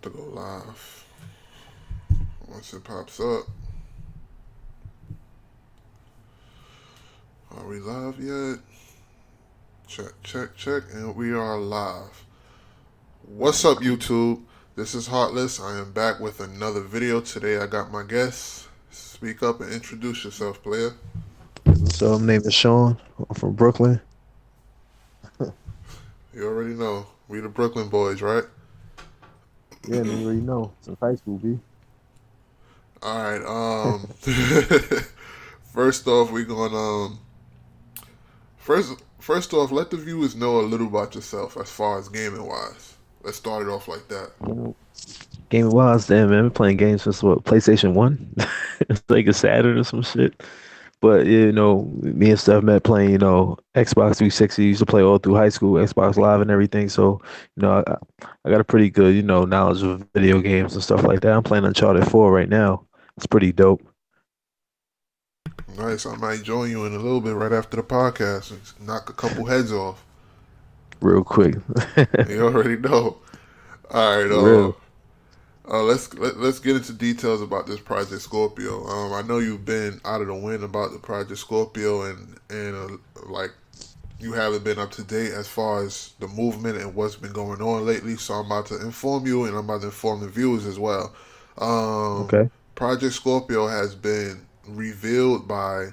About to go live. Once it pops up. Are we live yet? Check, check, check, and we are live. What's up, YouTube? This is Heartless. I am back with another video. Today I got my guests. Speak up and introduce yourself, player. So my name is Sean. I'm from Brooklyn. You already know. We the Brooklyn boys, right? Yeah, man, you already know. Since high school, B. Alright, first off we gonna first off let the viewers know a little about yourself as far as gaming wise. Let's start it off like that. Gaming wise, damn man, I've been playing games since what, PlayStation 1? It's like a Saturn or some shit. But me and Steph met playing, Xbox 360. Used to play all through high school, Xbox Live and everything. So, I got a pretty good, knowledge of video games and stuff like that. I'm playing Uncharted 4 right now. It's pretty dope. Nice. I might join you in a little bit right after the podcast and knock a couple heads off. Real quick. You already know. All right. For real. Let's get into details about this Project Scorpio. I know you've been out of the wind about the Project Scorpio, and like you haven't been up to date as far as the movement and what's been going on lately. So I'm about to inform you, and I'm about to inform the viewers as well. Um, Okay. Project Scorpio has been revealed by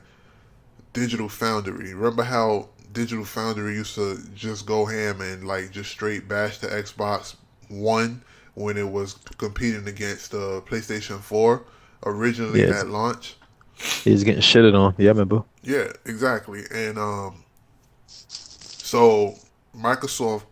Digital Foundry. Remember how Digital Foundry used to just go ham and like just straight bash the Xbox One when it was competing against the PlayStation 4 originally Yeah, at launch? he's getting shitted on. Yeah, I remember. Yeah, exactly. And so Microsoft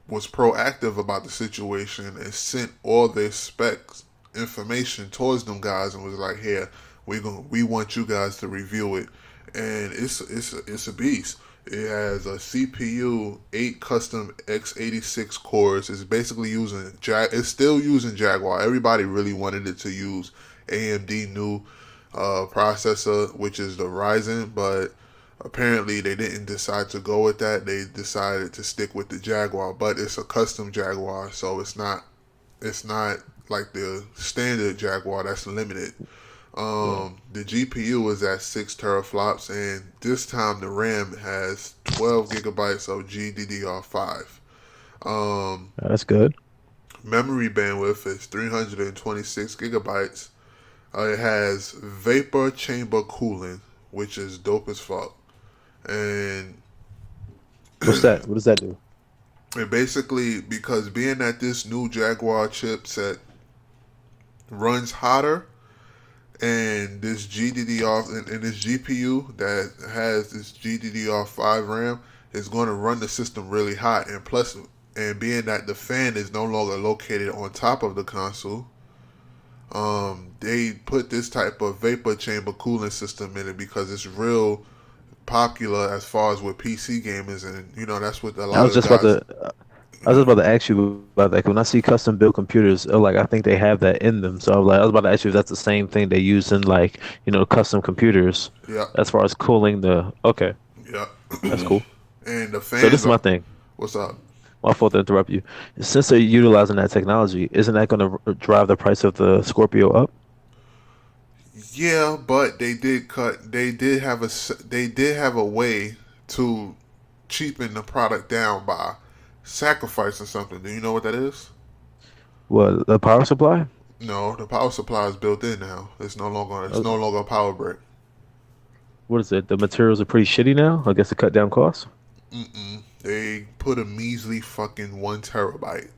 was proactive about the situation and sent all their specs information towards them guys and was like, "Here, we want you guys to review it." And it's a beast. It has a CPU, 8 custom x86 cores. It's basically using It's still using Jaguar. Everybody really wanted it to use AMD new processor, which is the Ryzen, but apparently they didn't decide to go with that. They decided to stick with the Jaguar, but it's a custom Jaguar, so it's not like the standard Jaguar that's limited. Yeah, The GPU is at 6 teraflops, and this time the RAM has 12 gigabytes of GDDR5. Um, that's good. Memory bandwidth is 326 gigabytes. It has vapor chamber cooling, which is dope as fuck. And What's that? What does that do? it basically, because being that this new Jaguar chipset runs hotter, and this GDDR and this GPU that has this GDDR5 RAM is going to run the system really hot. And plus, and being that the fan is no longer located on top of the console, they put this type of vapor chamber cooling system in it because it's real popular as far as with PC gamers, and that's what a I lot was of just about guys. to, I was just about to ask you about that. 'Cause when I see custom built computers, like I think they have that in them. So I was about to ask you if that's the same thing they use in like, custom computers, Yeah, as far as cooling the. Okay, yeah. that's cool. And the So this fans is my are. thing. What's up? My fault to interrupt you. Since they're utilizing that technology, isn't that going to drive the price of the Scorpio up? Yeah, but they did cut. They did have a way to cheapen the product down by sacrificing something. Do you know what that is? What, the power supply? No, the power supply is built in now. It's Uh, no longer a power brick. What is it? The materials are pretty shitty now. I guess to cut down costs. Mm-mm. They put a measly fucking 1 terabyte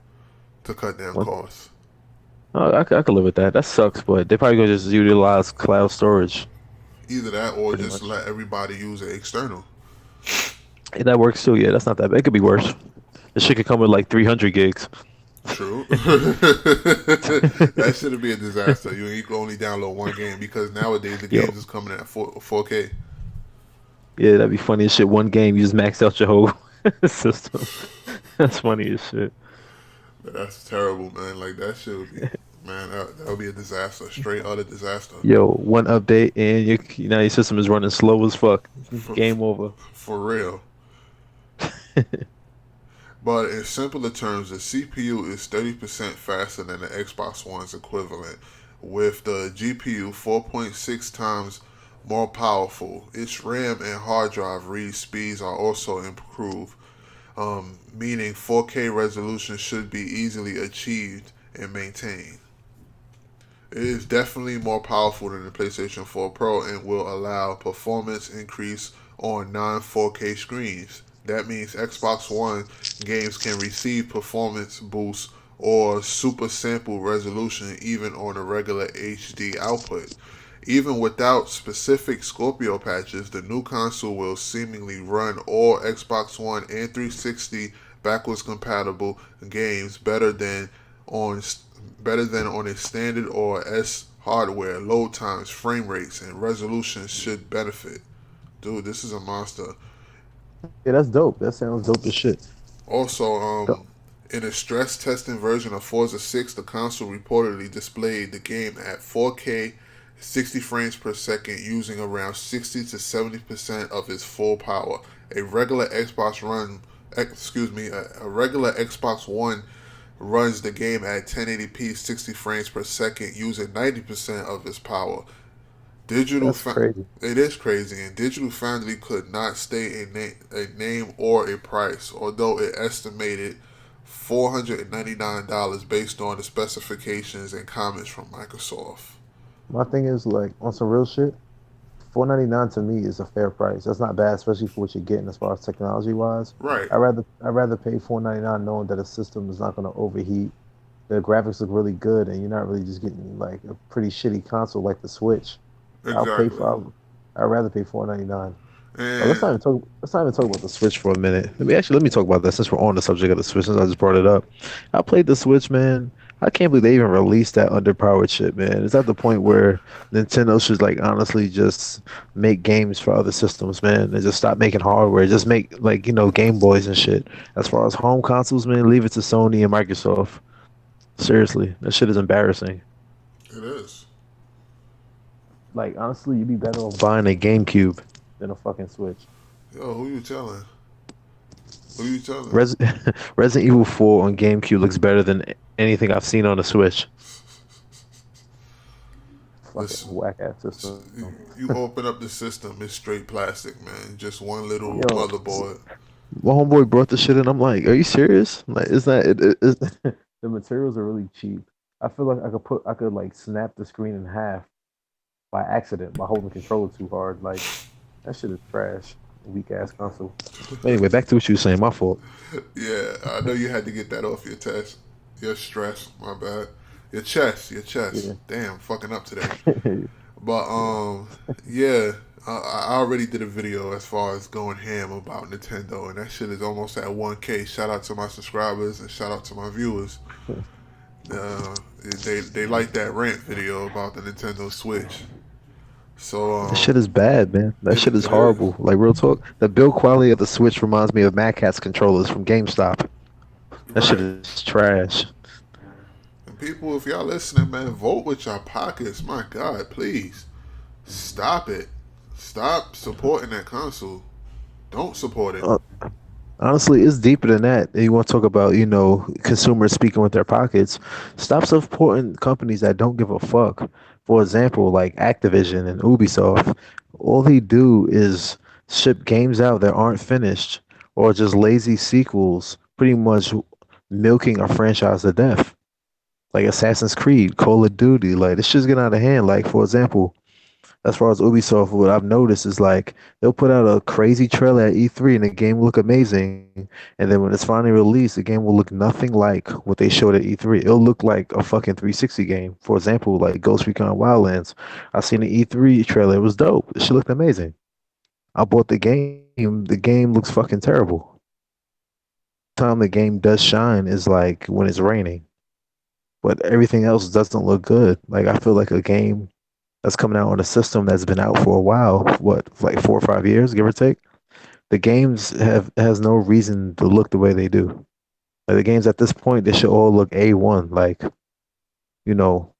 to cut down What? costs. I could live with that. That sucks, but they probably gonna just utilize cloud storage, Either that or pretty just much. let everybody use it external. And that works too. Yeah, that's not that bad. It could be worse. This shit could come with like 300 gigs. True. That shouldn't be a disaster. You can only download one game because nowadays the Yo, games is coming at 4K. yeah, that'd be funny as shit. One game, you just maxed out your whole system. That's funny as shit. That's terrible, man. Like that shit would be, man. That would be a disaster. Straight utter disaster. Yo, one update and your system is running slow as fuck. For, Game over. for real. But in simpler terms, the CPU is 30% faster than the Xbox One's equivalent, with the GPU 4.6 times more powerful. Its RAM and hard drive read speeds are also improved, meaning 4K resolution should be easily achieved and maintained. It is definitely more powerful than the PlayStation 4 Pro and will allow performance increase on non 4K screens. That means Xbox One games can receive performance boosts or super sample resolution even on a regular HD output. Even without specific Scorpio patches, the new console will seemingly run all Xbox One and 360 backwards compatible games on better than on a standard or S hardware. Load times, frame rates, and resolution should benefit. Dude, this is a monster. Yeah, that's dope. That sounds dope as shit. Also, So, in a stress testing version of Forza 6, the console reportedly displayed the game at 4K 60 frames per second using around 60 to 70% of its full power. A regular Xbox run excuse me, a regular Xbox One runs the game at 1080p 60 frames per second using 90% of its power. Digital that's fa- crazy. it is crazy, and Digital Foundry could not state a name or a price, although it estimated $499 based on the specifications and comments from Microsoft. My thing is like on some real shit. 499 to me is a fair price. That's not bad, especially for what you're getting as far as technology wise. Right, I'd rather pay 499 knowing that a system is not going to overheat. The graphics look really good, and you're not really just getting like a pretty shitty console like the Switch. I'll pay exactly. for. I'd rather pay 499. But let's And not even talk. Let's not even talk about the Switch for a minute. Let me talk about that since we're on the subject of the Switch. Since I just brought it up, I played the Switch, man. I can't believe they even released that underpowered shit, man. It's at the point where Nintendo should like honestly just make games for other systems, man, and just stop making hardware. Just make like Game Boys and shit. As far as home consoles, man, leave it to Sony and Microsoft. Seriously, that shit is embarrassing. it is. Like honestly, you'd be better off buying a GameCube than a fucking Switch. Yo, who you telling? Who you telling? Res- Resident Evil 4 on GameCube looks better than anything I've seen on the Switch. Fucking Listen, whack ass system. you open up the system, it's straight plastic, man. Just one little Yo, motherboard. my homeboy brought the shit in. I'm like, are you serious? Like, is that the materials are really cheap. I feel like I could like snap the screen in half by accident by holding the controller too hard. Like that shit is trash. Weak ass console. But anyway, back to what you were saying. My fault. Yeah, I know you had to get that off your chest. Your stress, my bad. Your chest. Yeah. Damn, fucking up today. Yeah. But yeah, I already did a video as far as going ham about Nintendo, and that shit is almost at 1K. Shout out to my subscribers and shout out to my viewers. Uh, they like that rant video about the Nintendo Switch. So That shit is bad, man. That shit is it is. horrible. Like real talk, the build quality of the Switch reminds me of Mad Catz controllers from GameStop. That shit Right. is trash. And people, if y'all listening, man, vote with your pockets. My God, please stop it. Stop supporting that console. Don't support it. Uh, Honestly, it's deeper than that. You want to talk about, consumers speaking with their pockets. Stop supporting companies that don't give a fuck. For example, like Activision and Ubisoft. All they do is ship games out that aren't finished or just lazy sequels, pretty much milking a franchise to death. Like Assassin's Creed, Call of Duty. Like, this shit's getting out of hand. Like, for example, as far as Ubisoft, what I've noticed is like they'll put out a crazy trailer at E3 and the game will look amazing, and then when it's finally released, the game will look nothing like what they showed at E3. It'll look like a fucking 360 game. For example, like Ghost Recon Wildlands. I seen the E3 trailer; it was dope. It shit looked amazing. I bought the game. The game looks fucking terrible. Time the game does shine is like when it's raining, but everything else doesn't look good. Like I feel like a game that's coming out on a system that's been out for a while, what, like 4 or 5 years, give or take. The games have has no reason to look the way they do. Like the games at this point, they should all look A1. You know,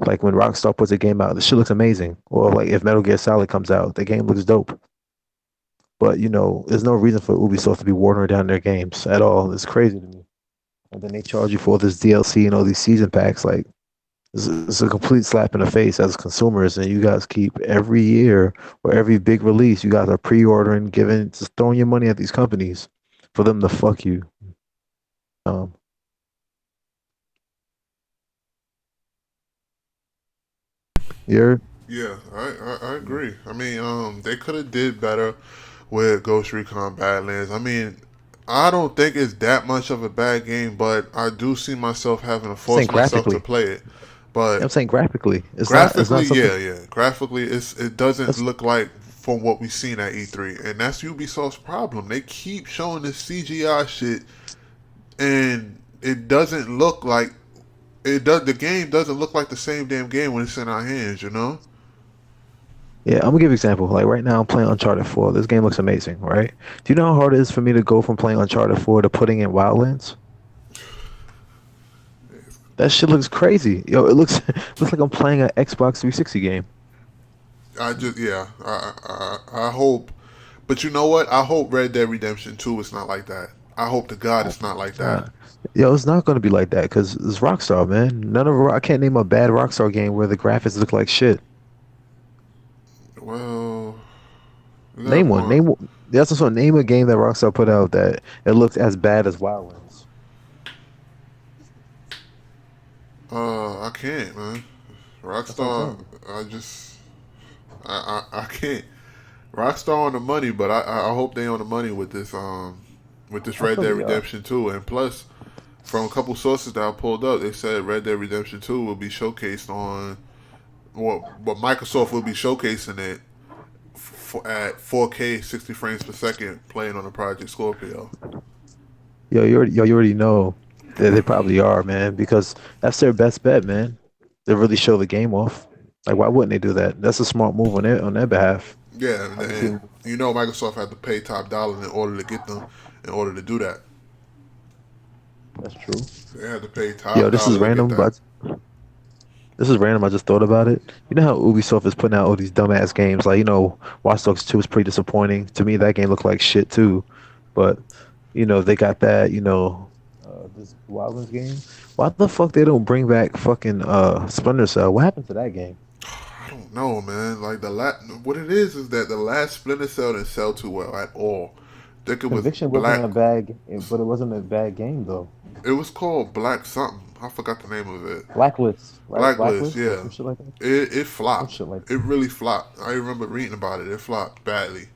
like when Rockstar puts a game out, the shit looks amazing. Or like if Metal Gear Solid comes out, the game looks dope. But there's no reason for Ubisoft to be watering down their games at all. It's crazy to me. And then they charge you for all this DLC and all these season packs. Like it's a complete slap in the face as consumers. And you guys keep every year or every big release, you guys are pre-ordering, giving, just throwing your money at these companies for them to fuck you. Um, you're Yeah, I agree. I mean, they could have did better with Ghost Recon Badlands. I mean, I don't think it's that much of a bad game, but I do see myself having to saying force myself to graphically. play it. But I'm saying graphically. It's not graphically, something. yeah. Graphically, it doesn't That's look like from what we've seen at E3, and that's Ubisoft's problem. They keep showing this CGI shit, and it doesn't look like it does. The game doesn't look like the same damn game when it's in our hands. You know? Yeah, I'm gonna give you an example. Like right now, I'm playing Uncharted 4. This game looks amazing, right? Do you know how hard it is for me to go from playing Uncharted 4 to putting in Wildlands? That shit looks crazy. Yo, it looks looks like I'm playing an Xbox 360 game. I just yeah. I hope, but you know what? I hope Red Dead Redemption 2 is not like that. I hope to God Oh it's my not like that. God. Yo, it's not gonna be like that because it's Rockstar, man. I can't name a bad Rockstar game where the graphics look like shit. Well, you got a Name one. point. That's also name a game that Rockstar put out that it looks as bad as Wildlands. I can't, man. That's what I'm Rockstar, saying. I just, I can't. Rockstar on the money, but I hope they on the money with this I Red feel Dead they are. Redemption 2. And plus, from a couple sources that I pulled up, they said Red Dead Redemption 2 will be showcased on, but Microsoft will be showcasing it at 4K, 60 frames per second, playing on the Project Scorpio. You already know that they probably are, man, because that's their best bet, man. They really show the game off. Like, why wouldn't they do that? That's a smart move on their behalf. Yeah, I just and think you know Microsoft had to pay top dollar in order to get them, in order to do that. that's true. They had to pay Yo, top dollar to get that. this is random. I just thought about it. You know how Ubisoft is putting out all these dumbass games? Like, Watch Dogs 2 is pretty disappointing. To me, that game looked like shit too. But, they got that, this Wildlands game. Why the fuck they don't bring back fucking Splinter Cell? What happened to that game? I don't know, man. Like what it is that the last Splinter Cell didn't sell too well at all. I think it was Conviction wasn't Black. a bad, but it wasn't a bad game though. It was called Black something. I forgot the name of it. Blacklist, right? Blacklist. Blacklist or Yeah, some shit like that. it Some flopped. shit like It that. really flopped. I remember reading about it. It flopped badly.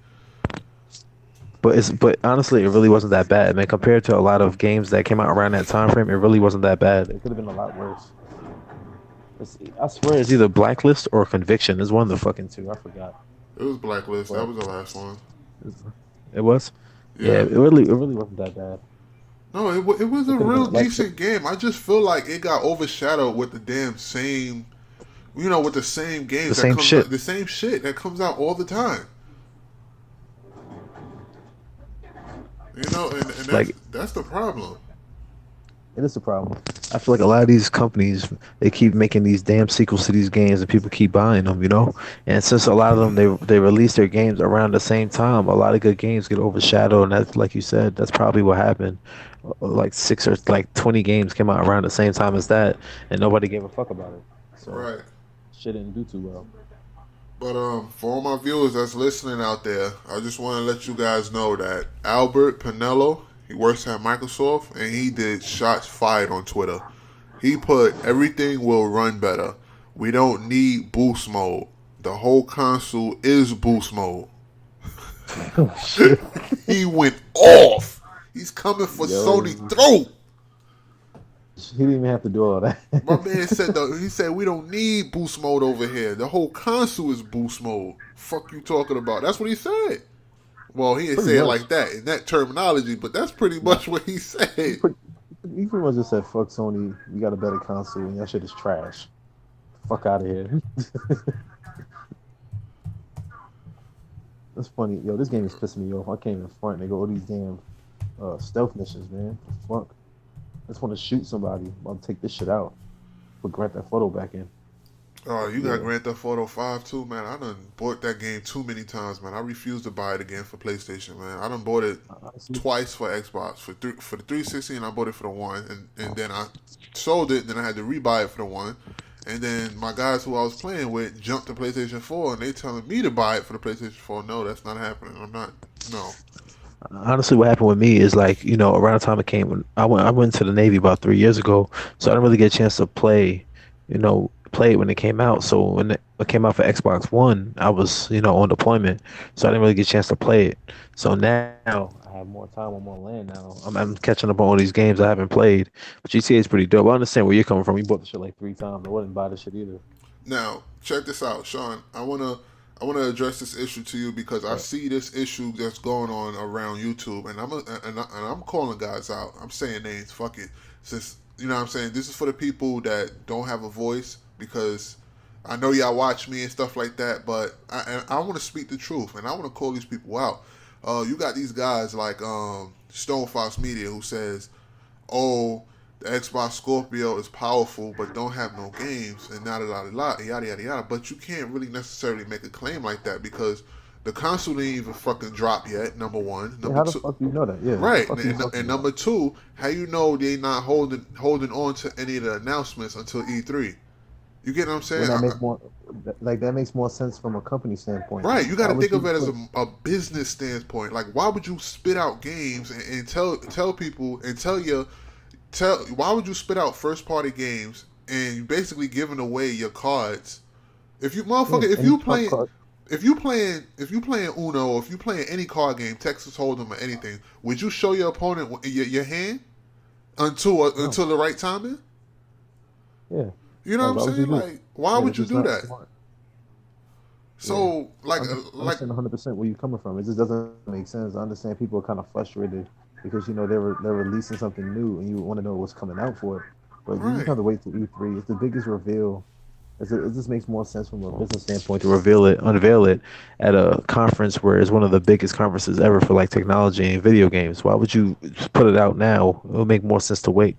But honestly, it really wasn't that bad, man. Compared to a lot of games that came out around that time frame, it really wasn't that bad. It could have been a lot worse. I swear it's either Blacklist or Conviction. It's one of the fucking two. I forgot. It was Blacklist. That But was the last one. it was. Yeah, Yeah. it really wasn't that bad. No, it was It a could have real been like decent game. I just feel like it got overshadowed with the damn same, with the same the games that same comes out, shit. the same shit that comes out all the time. And Like that's the problem. it is a problem. I feel like a lot of these companies they keep making these damn sequels to these games, and people keep buying them. And since a lot of them they release their games around the same time, a lot of good games get overshadowed. And that's like you said, that's probably what happened. Like six or like 20 games came out around the same time as that, and nobody gave a fuck about it. So Right. shit didn't do too well. But for all my viewers that's listening out there, I just want to let you guys know that Albert Pinello, he works at Microsoft, and he did shots fired on Twitter. He put everything will run better. We don't need boost mode. The whole console is boost mode. Oh shit. He went off. He's coming for Sony Yo, throat. he didn't even have to do all that. My man said he said we don't need boost mode over here. The whole console is boost mode. Fuck you talking about? That's what he said. Well, he didn't Pretty say it much. like that in that terminology, but that's pretty Nah, much what he he said. pretty, he pretty much just said, "Fuck Sony, we got a better console, and that shit is trash. Fuck out of here." That's funny. Yo, this game is pissing me off. I can't even front. They go all these damn stealth missions, man. Fuck. I just want to shoot somebody. I'll take this shit out. Put Grand Theft Photo back in. Oh, you got Yeah, Grand Theft Auto 5 too, man. I done bought that game too many times, man. I refuse to buy it again for PlayStation, man. I done bought it honestly, twice for Xbox for the 360, and I bought it for the one, and then I sold it. Then I had to rebuy it for the one, and then my guys who I was playing with jumped to PlayStation 4, and they telling me to buy it for the PlayStation 4. No, that's not happening. I'm not. No. honestly, what happened with me is like, around the time it came when I went to the Navy about 3 years ago, so I didn't really get a chance to play it when it came out. So when it came out for Xbox One, I was, on deployment, so I didn't really get a chance to play it. So now I have more time, I'm on land now. I'm catching up on all these games I haven't played. But GTA is pretty dope. I understand where you're coming from. You bought the shit like 3 times. I wouldn't buy the shit either. Now, check this out, Sean. I wanna address this issue to you because I Right. see this issue that's going on around YouTube, and I'm calling guys out. I'm saying names. Fuck it. Since you know what I'm saying, this is for the people that don't have a voice because I know y'all watch me and stuff like that, but I want to speak the truth and I want to call these people out. You got these guys like Stone Fox Media who says, "Oh, the Xbox Scorpio is powerful, but don't have no games," and yada yada yada. But you can't really necessarily make a claim like that because the console didn't even fucking drop yet. Number one, Yeah, number how the two, fuck do you know that? Yeah, what the right, fuck are you and talking about? number two, how you know they not holding on to any of the announcements until E3? You get what I'm saying? When that makes more, like that makes more sense from a company standpoint. Right, you got Why to would think of you it as put a business standpoint. Like, why would you spit out games and tell people and tell why would you spit out first party games and you basically giving away your cards? If you yeah, motherfucker, and you trump card? if you playing Uno or if you playing any card game, Texas Hold'em or anything, would you show your opponent your hand No, until the right timing? yeah, You know what like I'm why would you saying? do it? Like, why Yeah, would this you is do not that? smart. Yeah, So, like, understand 100% where you're coming from. It just doesn't make sense. I understand people are kind of frustrated because they're releasing something new and you want to know what's coming out for it, but you just right. have to wait till E3. It's the biggest reveal. It just makes more sense from a business standpoint to unveil it at a conference where it's one of the biggest conferences ever for like technology and video games. Why would you just put it out now? It would make more sense to wait.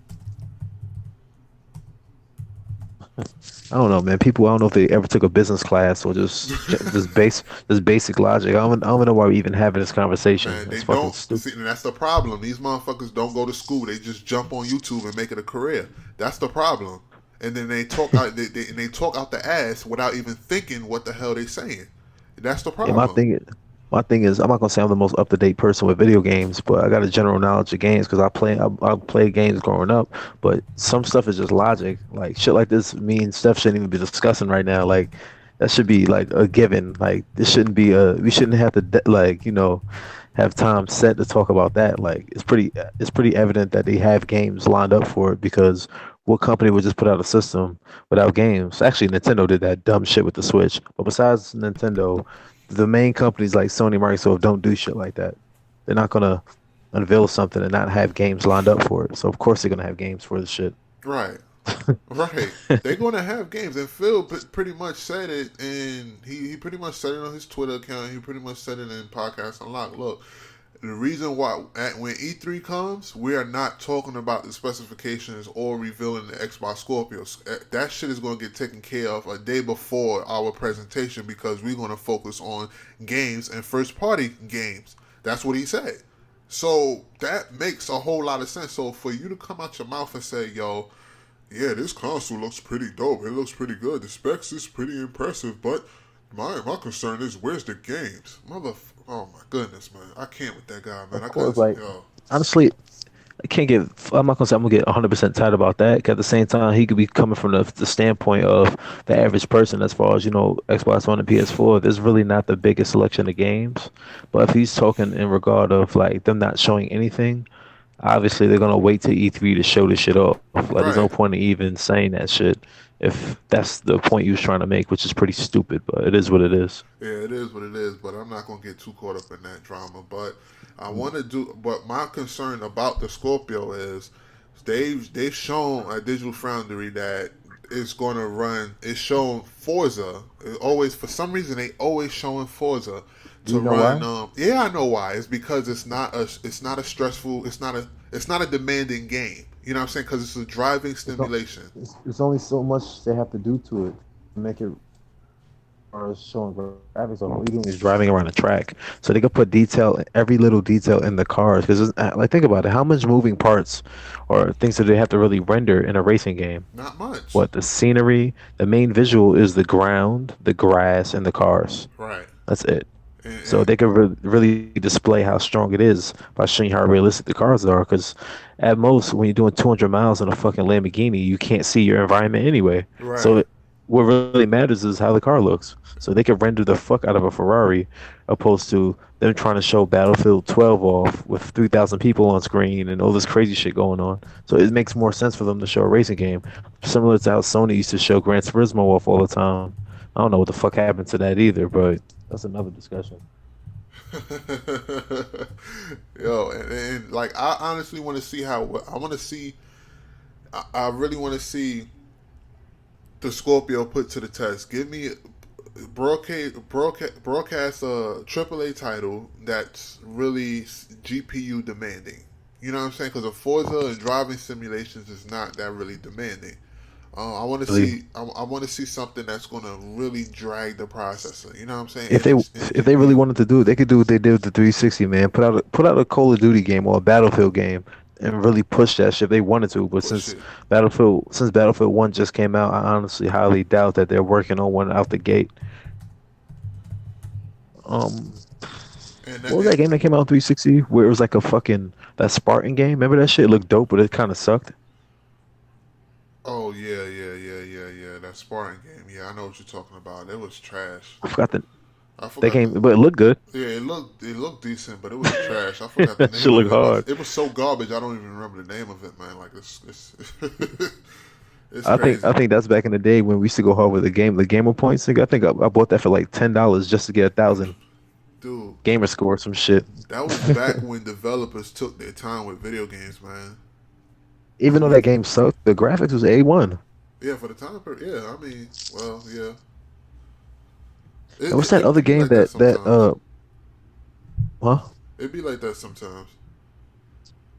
I don't know, man. People, I don't know if they ever took a business class or just basic logic. I don't know why we even having this conversation. Man, they It's fucking don't stupid. see, and that's the problem. These motherfuckers don't go to school. They just jump on YouTube and make it a career. That's the problem. And then they talk out, and they talk out the ass without even thinking what the hell they saying. That's the Yeah, problem. my thing is, I'm not gonna say I'm the most up to date person with video games, but I got a general knowledge of games because I played games growing up. But some stuff is just logic. Like shit like this, me and Steph shouldn't even be discussing right now. Like that should be like a given. Like this shouldn't be a we shouldn't have to like have time set to talk about that. Like it's pretty evident that they have games lined up for it because what company would just put out a system without games? Actually, Nintendo did that dumb shit with the Switch. But besides Nintendo, the main companies like Sony, Microsoft don't do shit like that. They're not gonna unveil something and not have games lined up for it. So of course they're gonna have games for the shit. Right, right. They're going to have games, and Phil pretty much said it, and he pretty much said it on his Twitter account. He pretty much said it in podcast unlock. Look, the reason why when E3 comes, we are not talking about the specifications or revealing the Xbox Scorpios. That shit is going to get taken care of a day before our presentation because we're going to focus on games and first party games. That's what he said. So that makes a whole lot of sense. So for you to come out your mouth and say, "Yo, yeah, this console looks pretty dope. It looks pretty good. The specs is pretty impressive, but my concern is where's the games, mother. Oh my goodness, man, I can't with that guy, man. Of I course, can't. like Yo, honestly, I can't get. I'm not gonna say I'm gonna get 100% tight about that. 'Cause at the same time, he could be coming from the standpoint of the average person, as far as Xbox One and PS4. There's really not the biggest selection of games. But if he's talking in regard of like them not showing anything, obviously they're gonna wait till E3 to show this shit off. Like, there's no right. point in even saying that shit if that's the point he was trying to make, which is pretty stupid. But it is what it is. Yeah, it is what it is, but I'm not gonna get too caught up in that drama. But I Mm. want to do. But my concern about the Scorpio is they've shown at Digital Foundry that it's going to run. It's shown Forza. It always for some reason they always showing Forza Do to you know run. why? Yeah, I know why. It's because it's not a stressful. It's not a demanding game. You know what I'm saying? Because it's a driving It's, not, stimulation. it's only so much they have to do to it. make it or showing graphics. All you're doing is driving around a track, so they could put detail, every little detail in the cars. Because like, think about it, how much moving parts or things that they have to really render in a racing game? Not much. What the scenery, the main visual is the ground, the grass, and the cars. Right. That's it. So And they could really display how strong it is by showing how realistic the cars are. Because at most, when you're doing 200 miles in a fucking Lamborghini, you can't see your environment anyway. right. So what really matters is how the car looks. So they could render the fuck out of a Ferrari, opposed to them trying to show Battlefield 12 off with 3,000 people on screen and all this crazy shit going on. So it makes more sense for them to show a racing game, similar to how Sony used to show Gran Turismo off all the time. I don't know what the fuck happened to that either, but that's another discussion. Yo, and like I honestly want to see how I want to see. I really want to see the Scorpio put to the test. Give me broadcast a AAA title that's really GPU demanding. You know what I'm saying? Because a Forza and driving simulations is not that really demanding. I want to Really, see. I want to see something that's going to really drag the processor. You know what I'm saying? if they In if they really GPU. wanted to do it, they could do what they did with the 360, man. Put out a Call of Duty game or a Battlefield game and really push that shit if they wanted to. But Push since it. Battlefield 1 just came out, I honestly highly doubt that they're working on one out the gate. Um, what was that game that came out on 360 where it was like a fucking that Spartan game? Remember that shit? It looked dope, but it kind of sucked. Oh yeah. That Spartan game. Yeah, I know what you're talking about. It was trash. I forgot I that forgot game, the. but it looked good. Yeah, it looked decent, but it was trash. I forgot the That shit name of looked it. hard. It was so garbage. I don't even remember the name of it, man. Like it's it's I crazy, think that's back in the day when we used to go hard with the gamer points thing. I think I bought that for like $10 just to get 1,000 dude. gamer score or some shit. That was back when developers took their time with video games, man. Even though that game sucked, the graphics was A1. Yeah, for the time period. Yeah, I mean, well, yeah. And what's that other It be game like that that sometimes. huh? It be like that sometimes.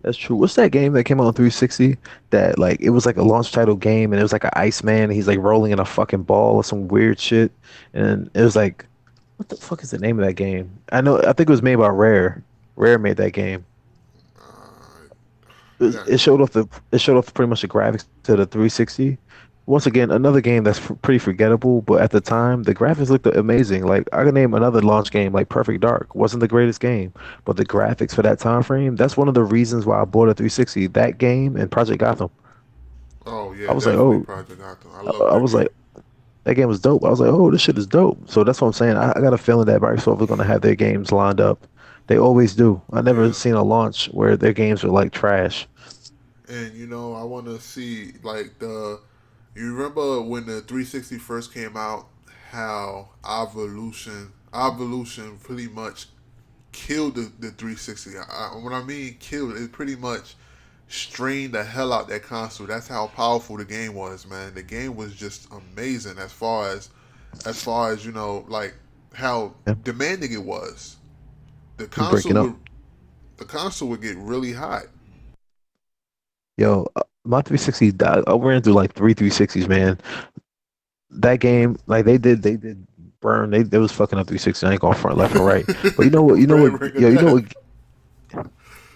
That's true. What's that game that came out on 360 that like it was like a launch title game and it was like an Iceman and he's like rolling in a fucking ball or some weird shit and it was like what the fuck is the name of that game? I think it was made by Rare. Rare made that game. Uh, It, you was, got it showed off pretty much the graphics to the 360. Once again, another game that's pretty forgettable, but at the time the graphics looked amazing. Like I can name another launch game like Perfect Dark. Wasn't the greatest game, but the graphics for that time frame, that's one of the reasons why I bought a 360. That game and Project Gotham. oh I yeah, was like, definitely oh, Project Gotham. I I love I that was like, game. that game was dope. I was like, oh, this shit is dope. So that's what I'm saying. I got a feeling that Microsoft is gonna have their games lined up. They always do. I never Yeah. seen a launch where their games were like trash. And I want to see like the. You remember when the 360 first came out? How Evolution pretty much killed the 360. What I mean killed, it pretty much strained the hell out that console. That's how powerful the game was, man. The game was just amazing as far as like how Yeah, demanding it was. The you're console breaking up. would the console would get really hot. Yo, my 360 died. I ran through like three 360s, man. That game, like they did burn. They was fucking up 360. I ain't going front, left, and right. But you know what? You know what? Red Ring of Yo, you know Death. what?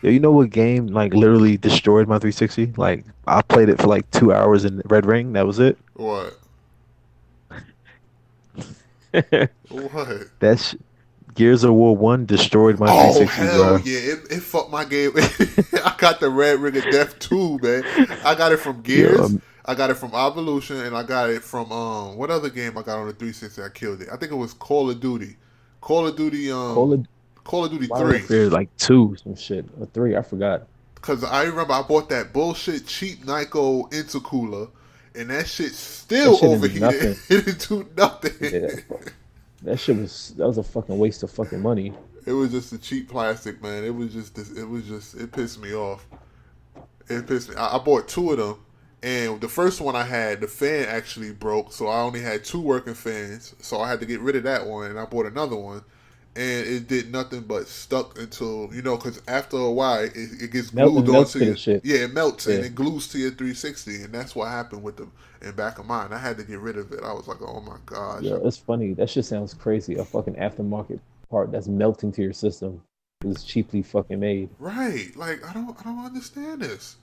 Yo, you know what game like literally destroyed my 360? Like I played it for like 2 hours in Red Ring. That was it. What? What? That's Gears of War 1 destroyed my Oh 360, hell bro. yeah! It fucked my game. I got the Red Ring of Death too, man. I got it from Yo, Gears. I got it from Evolution, and I got it from what other game I got on the 360? I killed it. I think it was Call of Duty. Call of Duty. Call of Call of Duty Modern 3. Warfare like 2, some shit. Or 3, I forgot. Cause I remember I bought that bullshit cheap Nyko intercooler, and that shit That still shit didn't do overheated. nothing. It didn't do nothing. Yeah, that was a fucking waste of fucking money. It was just a cheap plastic, man. It was just this. It was just. It pissed me off. It pissed me. I bought two of them, and the first one I had, the fan actually broke, so I only had two working fans. So I had to get rid of that one, and I bought another one. and it did nothing but stuck until because after a while it gets Melt glued and melts onto to the you. shit. Yeah, it melts and Yeah. it glues to your 360, and that's what happened with them. In back of mine, I had to get rid of it. I was like, oh my gosh, Yo, it's funny. That shit sounds crazy. A fucking aftermarket part that's melting to your system is cheaply fucking made. right? Like I don't understand this.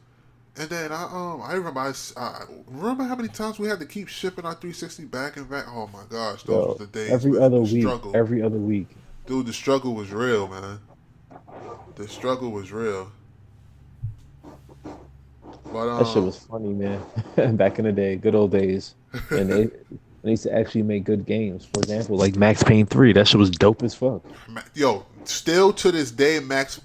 And then I remember I remember how many times we had to keep shipping our 360 back and back. Oh my gosh, those was Yo, the days, every man. other The week, struggle, every other week. dude. The struggle was real, man. The struggle was real. But That shit was funny, man. Back in the day, good old days. And they used to actually make good games. For example, like Max Payne 3. That shit was dope as fuck. yo, still to this day, Max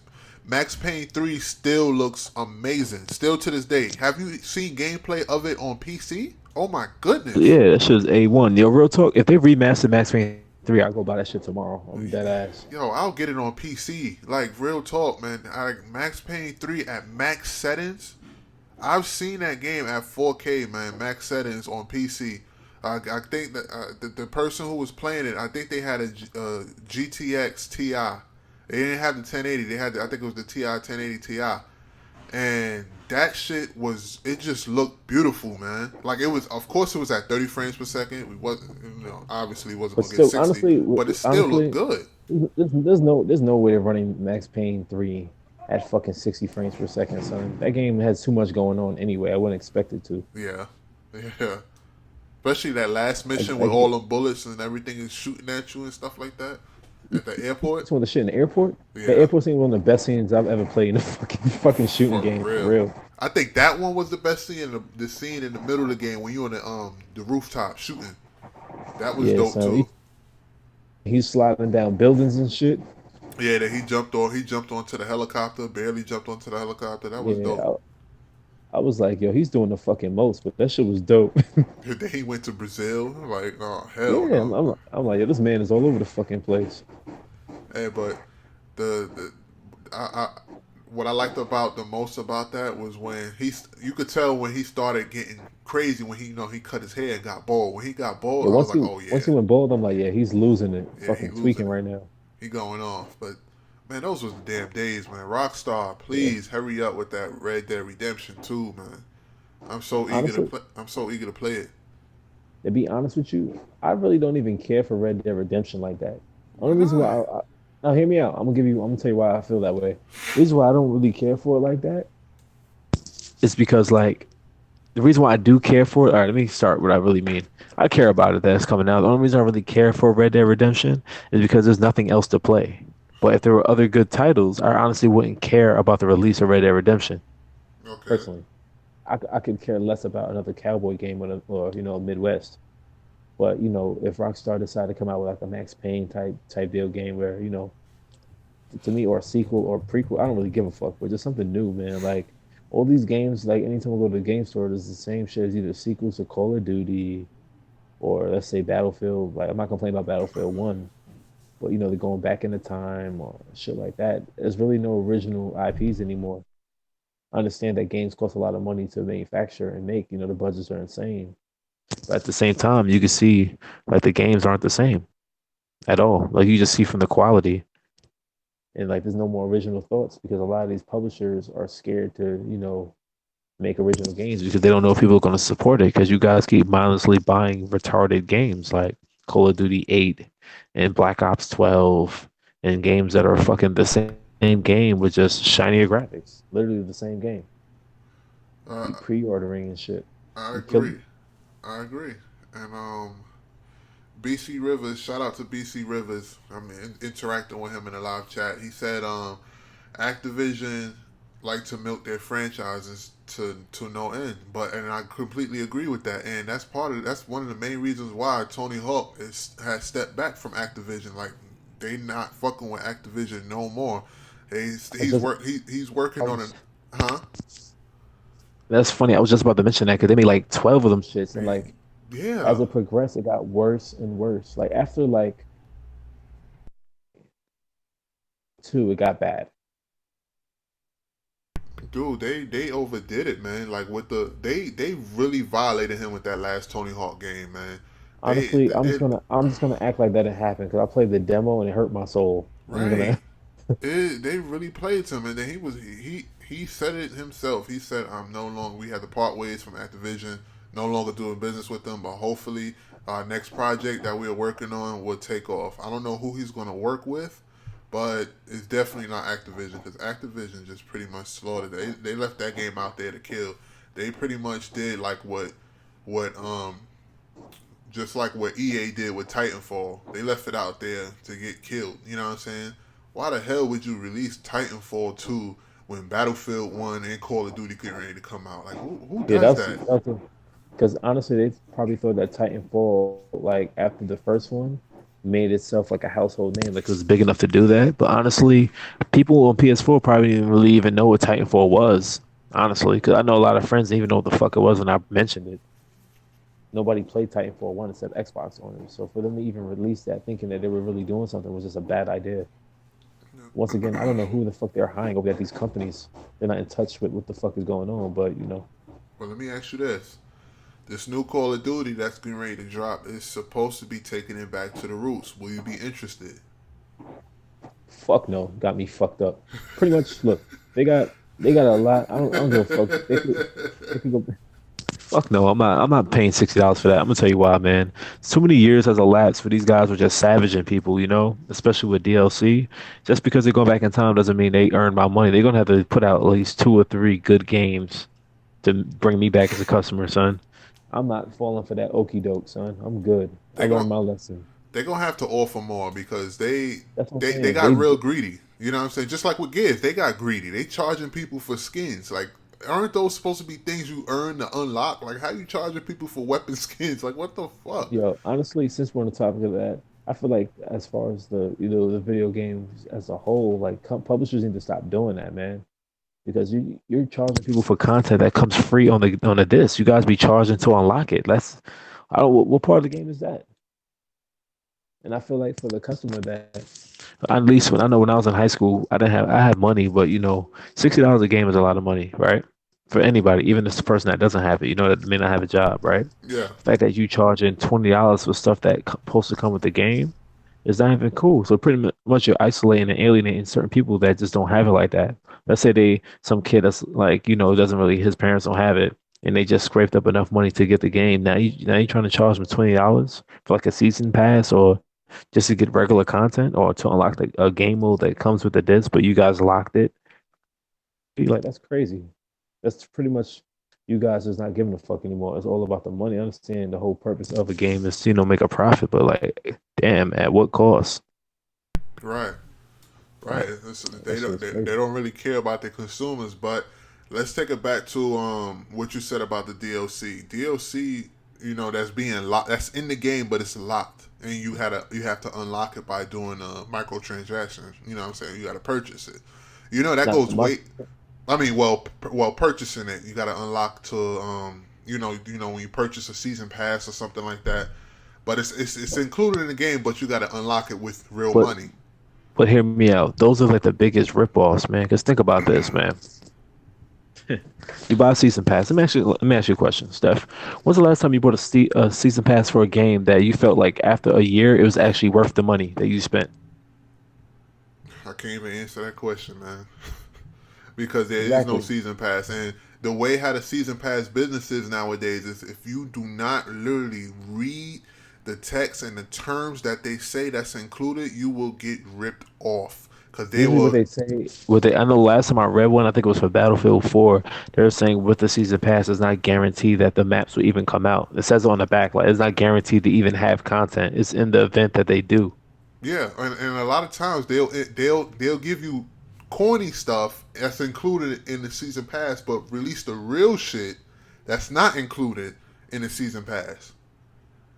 Payne 3 still looks amazing. Still to this day. Have you seen gameplay of it on PC? Oh my goodness. Yeah, that shit was A1. Yo, real talk. If they remastered Max Payne 3, I'll go buy that shit tomorrow. I'm dead ass. Yo, I'll get it on PC. Like real talk, man. Max Payne 3 at max settings. I've seen that game at 4K, man, max settings on PC. I think that the person who was playing it, I think they had a GTX Ti. They didn't have the 1080. They had, I think it was the Ti 1080 Ti, and that shit was. It just looked beautiful, man. Like it was. Of course, it was at 30 frames per second. We wasn't, obviously wasn't But gonna get still, 60, but it still looked honestly, good. there's no way they're running Max Payne 3 at fucking 60 frames per second, son. That game has too much going on anyway. I wouldn't expect it to. Yeah, yeah. Especially that last mission with Like all the bullets and everything is shooting at you and stuff like that at the airport. some of the shit in the airport. The Yeah, airport scene was one of the best scenes I've ever played in a fucking shooting for game, for real. real. I think that one was the best scene. The scene in the middle of the game when you on the rooftop shooting. That was Yeah, dope son. too. He's sliding down buildings and shit. Yeah, that he jumped on. He jumped onto the helicopter. Barely jumped onto the helicopter. That was Yeah, dope. I was like, yo, he's doing the fucking most, but that shit was dope. Then he went to Brazil. Like, oh hell Yeah, no. I'm like, yo, this man is all over the fucking place. Hey, but the what I liked about the most about that was when you could tell when he started getting crazy when he cut his hair and got bald. When he got bald, Yeah, I was like, oh once yeah, he went bald, I'm like, yeah, he's losing it, yeah, he fucking tweaking losing it. right now. He going off. But man, those was the damn days, man. Rockstar, Yeah, please hurry up with that Red Dead Redemption 2, man. I'm so eager to honestly, play. I'm so eager to play it. to be honest with you, I really don't even care for Red Dead Redemption like that. Why Only reason why, not? now hear me out. I'm gonna tell you why I feel that way. The reason why I don't really care for it like that is because like the reason why I do care for it. All right, let me start what I really mean. I care about it that's coming out. The only reason I really care for Red Dead Redemption is because there's nothing else to play. But if there were other good titles, I honestly wouldn't care about the release of Red Dead Redemption. Okay. Personally, I could care less about another cowboy game or Midwest. But if Rockstar decided to come out with like a Max Payne type deal game where to me, or a sequel or a prequel, I don't really give a fuck. But just something new, man. Like all these games, like anytime I go to the game store, there's the same shit as either sequels to Call of Duty or let's say Battlefield. Like I'm not complaining about Battlefield One, but they're going back in the time or shit like that. There's really no original IPs anymore. I understand that games cost a lot of money to manufacture and make. The budgets are insane. But at the same time, you can see like the games aren't the same at all. Like you just see from the quality, and like there's no more original thoughts because a lot of these publishers are scared to make original games because they don't know if people are going to support it because you guys keep mindlessly buying retarded games like Call of Duty 8 and Black Ops 12 and games that are fucking the same game with just shinier graphics. Literally the same game. Uh, Keep pre-ordering and shit. I You kill. agree. I agree. And BC Rivers, shout out to BC Rivers. I mean, interacting with him in a live chat. He said, Activision like to milk their franchises to no end, and I completely agree with that. And that's one of the main reasons why Tony Hawk has stepped back from Activision. Like they not fucking with Activision no more. I just He's I working on was an huh. That's funny. I was just about to mention that because they made like 12 of them shits, and like Yeah, as it progressed, it got worse and worse. Like after like two, it got bad. dude, they overdid it, man. Like with they really violated him with that last Tony Hawk game, man. Honestly, it I'm just gonna act like that didn't happen because I played the demo and it hurt my soul. I'm right. gonna They really played him, and then he said it himself. He said, "I'm no longer. We had to part ways from Activision. No longer doing business with them. But hopefully, our next project that we are working on will take off. I don't know who he's going to work with, but it's definitely not Activision because Activision just pretty much slaughtered. They left that game out there to kill. They pretty much did like what just like what EA did with Titanfall. They left it out there to get killed. You know what I'm saying? Why the hell would you release Titanfall 2 when Battlefield 1 and Call of Duty getting ready to come out? Like, who yeah, does that? because honestly, they probably thought that Titanfall, like after the first one, made itself like a household name, like it was big enough to do that. But honestly, people on PS4 probably didn't really even know what Titanfall was. Honestly, because I know a lot of friends didn't even know what the fuck it was when I mentioned it. Nobody played Titanfall 1 except Xbox owners. So for them to even release that thinking that they were really doing something was just a bad idea. Once again, I don't know who the fuck they're hiring over at these companies. They're not in touch with what the fuck is going on, but Well, let me ask you this. This new Call of Duty that's getting ready to drop is supposed to be taking it back to the roots. Will you be interested? fuck no, got me fucked up. Pretty much, look, they got a lot. I don't give a fuck. They could go. Fuck no, I'm not paying $60 for that. I'm gonna tell you why, man. Too many years has elapsed for these guys were just savaging people, especially with DLC. Just because they're going back in time doesn't mean they earn my money. They're gonna have to put out at least two or three good games to bring me back as a customer, son. I'm not falling for that okey doke, son. I'm good. I They're going learned my lesson. they're gonna have to offer more because That's what I'm they saying. got real greedy. You know what I'm saying? Just like with Gears, they got greedy. They charging people for skins. Like, aren't those supposed to be things you earn to unlock? Like, how you charging people for weapon skins? Like, what the fuck? Yo, honestly, since we're on the topic of that, I feel like as far as the video games as a whole, like publishers need to stop doing that, man. Because you're charging people for content that comes free on the disc. You guys be charging to unlock it. That's I don't what part of the game is that? And I feel like for the customer that at least when I know when I was in high school, I had money, but $60 a game is a lot of money, right? For anybody, even this person that doesn't have it, that may not have a job, right? Yeah, The fact that you charging $20 for stuff that supposed to come with the game is not even cool. So pretty much you're isolating and alienating certain people that just don't have it like that. Let's say some kid that's like, doesn't really his parents don't have it and they just scraped up enough money to get the game. Now you trying to charge them $20 for like a season pass or just to get regular content or to unlock a game mode that comes with the disc, but you guys locked it. Be like, that's crazy. That's pretty much you guys is not giving a fuck anymore. It's all about the money. I understand the whole purpose of a game is to, make a profit, but like, damn, at what cost? right, right. Like, that They shit don't is they crazy. don't really care about their consumers. But let's take it back to what you said about the DLC. DLC, that's being locked. That's in the game, but it's locked, and you have to unlock it by doing microtransactions. You know what I'm saying? You got to purchase it. That Now, goes way. I mean, well, purchasing it, you got to unlock to when you purchase a season pass or something like that. But it's included in the game, but you got to unlock it with real but money. but hear me out. Those are like the biggest ripoffs, man. Because think about this, man. You buy a season pass. Let me ask you a question, Steph. When's the last time you bought a season pass for a game that you felt like after a year it was actually worth the money that you spent? I can't even answer that question, man, because there is no Exactly. season pass, and the way how the season pass business is nowadays is if you do not literally read the text and the terms that they say that's included, you will get ripped off because they Usually, what will. they say, I know last time I read one, I think it was for Battlefield 4. They're saying with the season pass, it's not guaranteed that the maps will even come out. It says on the back, like it's not guaranteed to even have content. It's in the event that they do. Yeah, and a lot of times they'll give you corny stuff that's included in the season pass, but release the real shit that's not included in the season pass.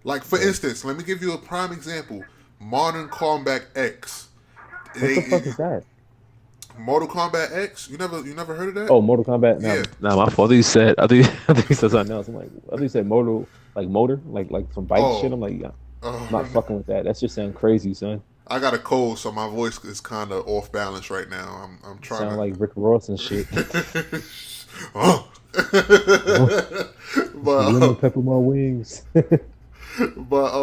Like for Like, instance, let me give you a prime example: Modern Combat X. what the They fuck is that? Mortal Kombat X. You never heard of that? Oh, Mortal Kombat. Yeah. Now my fault. I think you said something else. I'm like, I think you said motor, like some bike shit. Oh. I'm like, yeah, I'm not Uh, fucking with that. That's just sound crazy, son. I got a cold, so my voice is kind of off balance right now. I'm trying Sound to. like Rick Ross and shit. Oh. Huh? Put some but lemon pepper my wings. But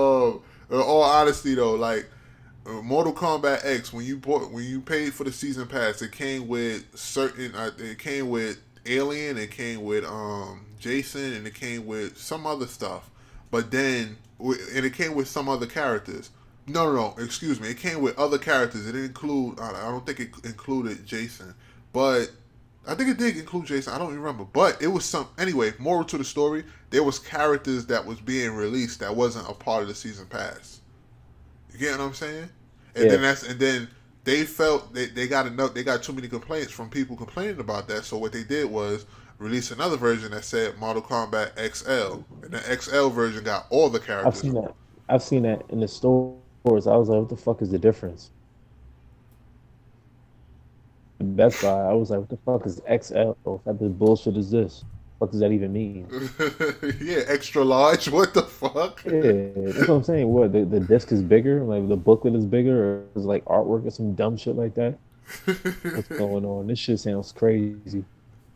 in all honesty though, like Mortal Kombat X, when you paid for the season pass, it came with certain. It came with Alien, it came with Jason, and it came with some other stuff. But then, and it came with some other characters. No, no, no. Excuse me. It came with other characters. It didn't include. I don't think it included Jason, but I think it did include Jason. I don't even remember. But it was some. Anyway, moral to the story: there was characters that was being released that wasn't a part of the season pass. You get what I'm saying? And Yeah. then they felt they got enough. They got too many complaints from people complaining about that. So what they did was release another version that said Mortal Kombat XL, and the XL version got all the I've characters. seen that. I've seen that in the stores. I was like, what the fuck is the difference? Best Buy. I was like, what the fuck is XL? What type of bullshit is this? What does that even mean? Yeah, extra large. What the fuck? Yeah, that's what I'm saying. What the disc is bigger, like the booklet is bigger, or is like artwork or some dumb shit like that? What's going on? This shit sounds crazy.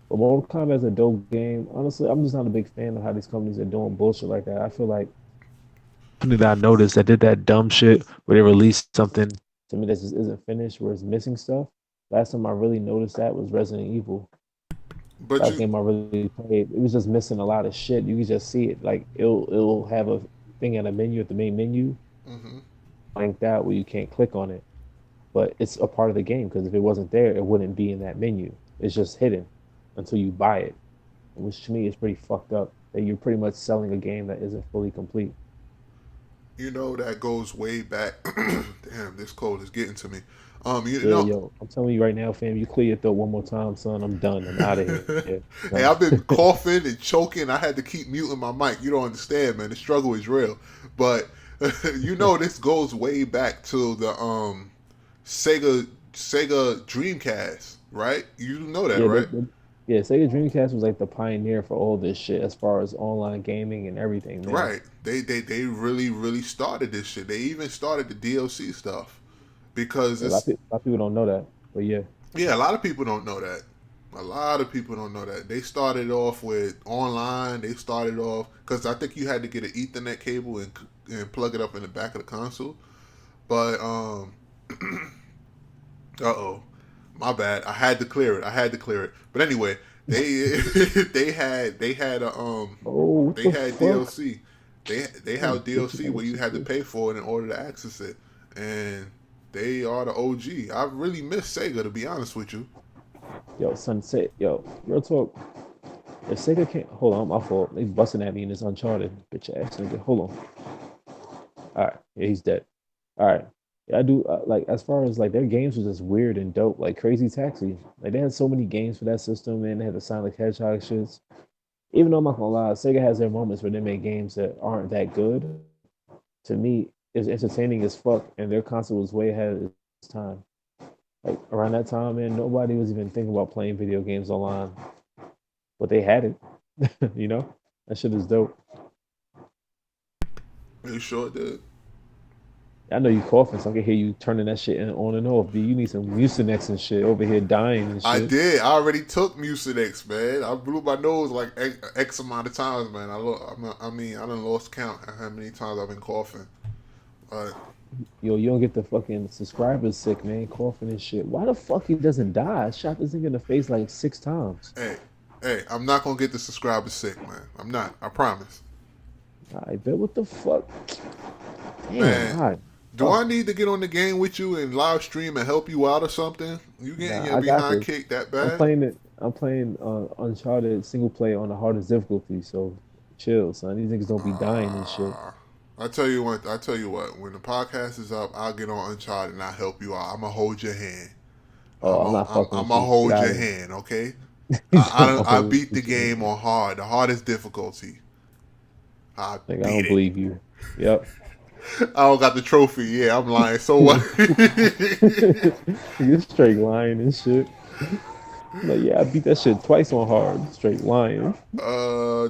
But Mortal Kombat is a dope game. Honestly, I'm just not a big fan of how these companies are doing bullshit like that. I feel like something that I noticed that did that dumb shit where they released something to me that just isn't finished, where it's missing stuff. Last time I really noticed that was Resident Evil. But Last you, game I really played, it was just missing a lot of shit. You can just see it. Like it'll have a thing at a menu at the main menu hmm like that where you can't click on it, but it's a part of the game because if it wasn't there, it wouldn't be in that menu. It's just hidden until you buy it, which to me is pretty fucked up. That you're pretty much selling a game that isn't fully complete. you know that goes way back. Damn, this cold is getting to me. You Yeah, know, yo, I'm telling you right now, fam, you clear your throat one more time, son. I'm done. I'm out of here. Yeah, hey, done. I've been coughing and choking. I had to keep muting my mic. You don't understand, man. The struggle is real. But you know, this goes way back to the Sega Dreamcast, right? You know that, Yeah, right? yeah, Sega Dreamcast was like the pioneer for all this shit as far as online gaming and everything, man. Right. They really started this shit. They even started the DLC stuff because it's A lot of people don't know that, but yeah, yeah. A lot of people don't know that. A lot of people don't know that. They started off with online. They started off because I think you had to get an Ethernet cable and plug it up in the back of the console. But oh, my bad. I had to clear it. I had to clear it. But anyway, they they had a oh, what they the had fuck? DLC. They Oh, have bitch, DLC I where got you some had to shit. pay for it in order to access it, and they are the OG. I really miss Sega to be honest with you. Yo, Sunset, yo, real talk. If Sega can't hold on, my fault. They busting at me in this Uncharted bitch ass nigga. Hold on. All right, yeah, he's dead. All right, yeah, I do like as far as like their games was just weird and dope. Like Crazy Taxi, like they had so many games for that system, man. They had the Sonic Hedgehog shits. Even though I'm not gonna lie, Sega has their moments where they make games that aren't that good. To me, it's entertaining as fuck, and their console was way ahead of its time. Like around that time, man, nobody was even thinking about playing video games online, but they had it. You know, that shit is dope. You sure did. I know you coughing, so I can hear you turning that shit on and off. Dude, you need some Mucinex and shit over here dying and I shit. did. I already took Mucinex, man. I blew my nose like X amount of times, man. I mean, I done lost count at how many times I've been coughing. But Yo, you don't get the fucking subscribers sick, man, coughing and shit. Why the fuck he doesn't die? I shot this nigga in the face like 6 times. hey, hey, I'm not gonna get the subscribers sick, man. I'm not. I promise, I bet what the fuck? Damn, man. all right. Do I Fuck. need to get on the game with you and live stream and help you out or something? You getting Nah, your I got behind this. kicked that I'm bad? playing it. I'm playing Uncharted single player on the hardest difficulty, so chill, son. These niggas don't be dying and shit. Uh, I tell you what. I tell you what. When the podcast is up, I'll get on Uncharted and I'll help you out. I'm gonna hold your hand. Oh, I'm not fucking I'm with gonna you. Get hold out your of here. hand, okay? He's not I holding beat the with you, game man. on hard, the hardest difficulty. I Like, I beat don't it. believe you. Yep. I don't got the trophy. Yeah, I'm lying. So what? You straight lying and shit. Like, yeah, I beat that shit twice on hard. Straight lying.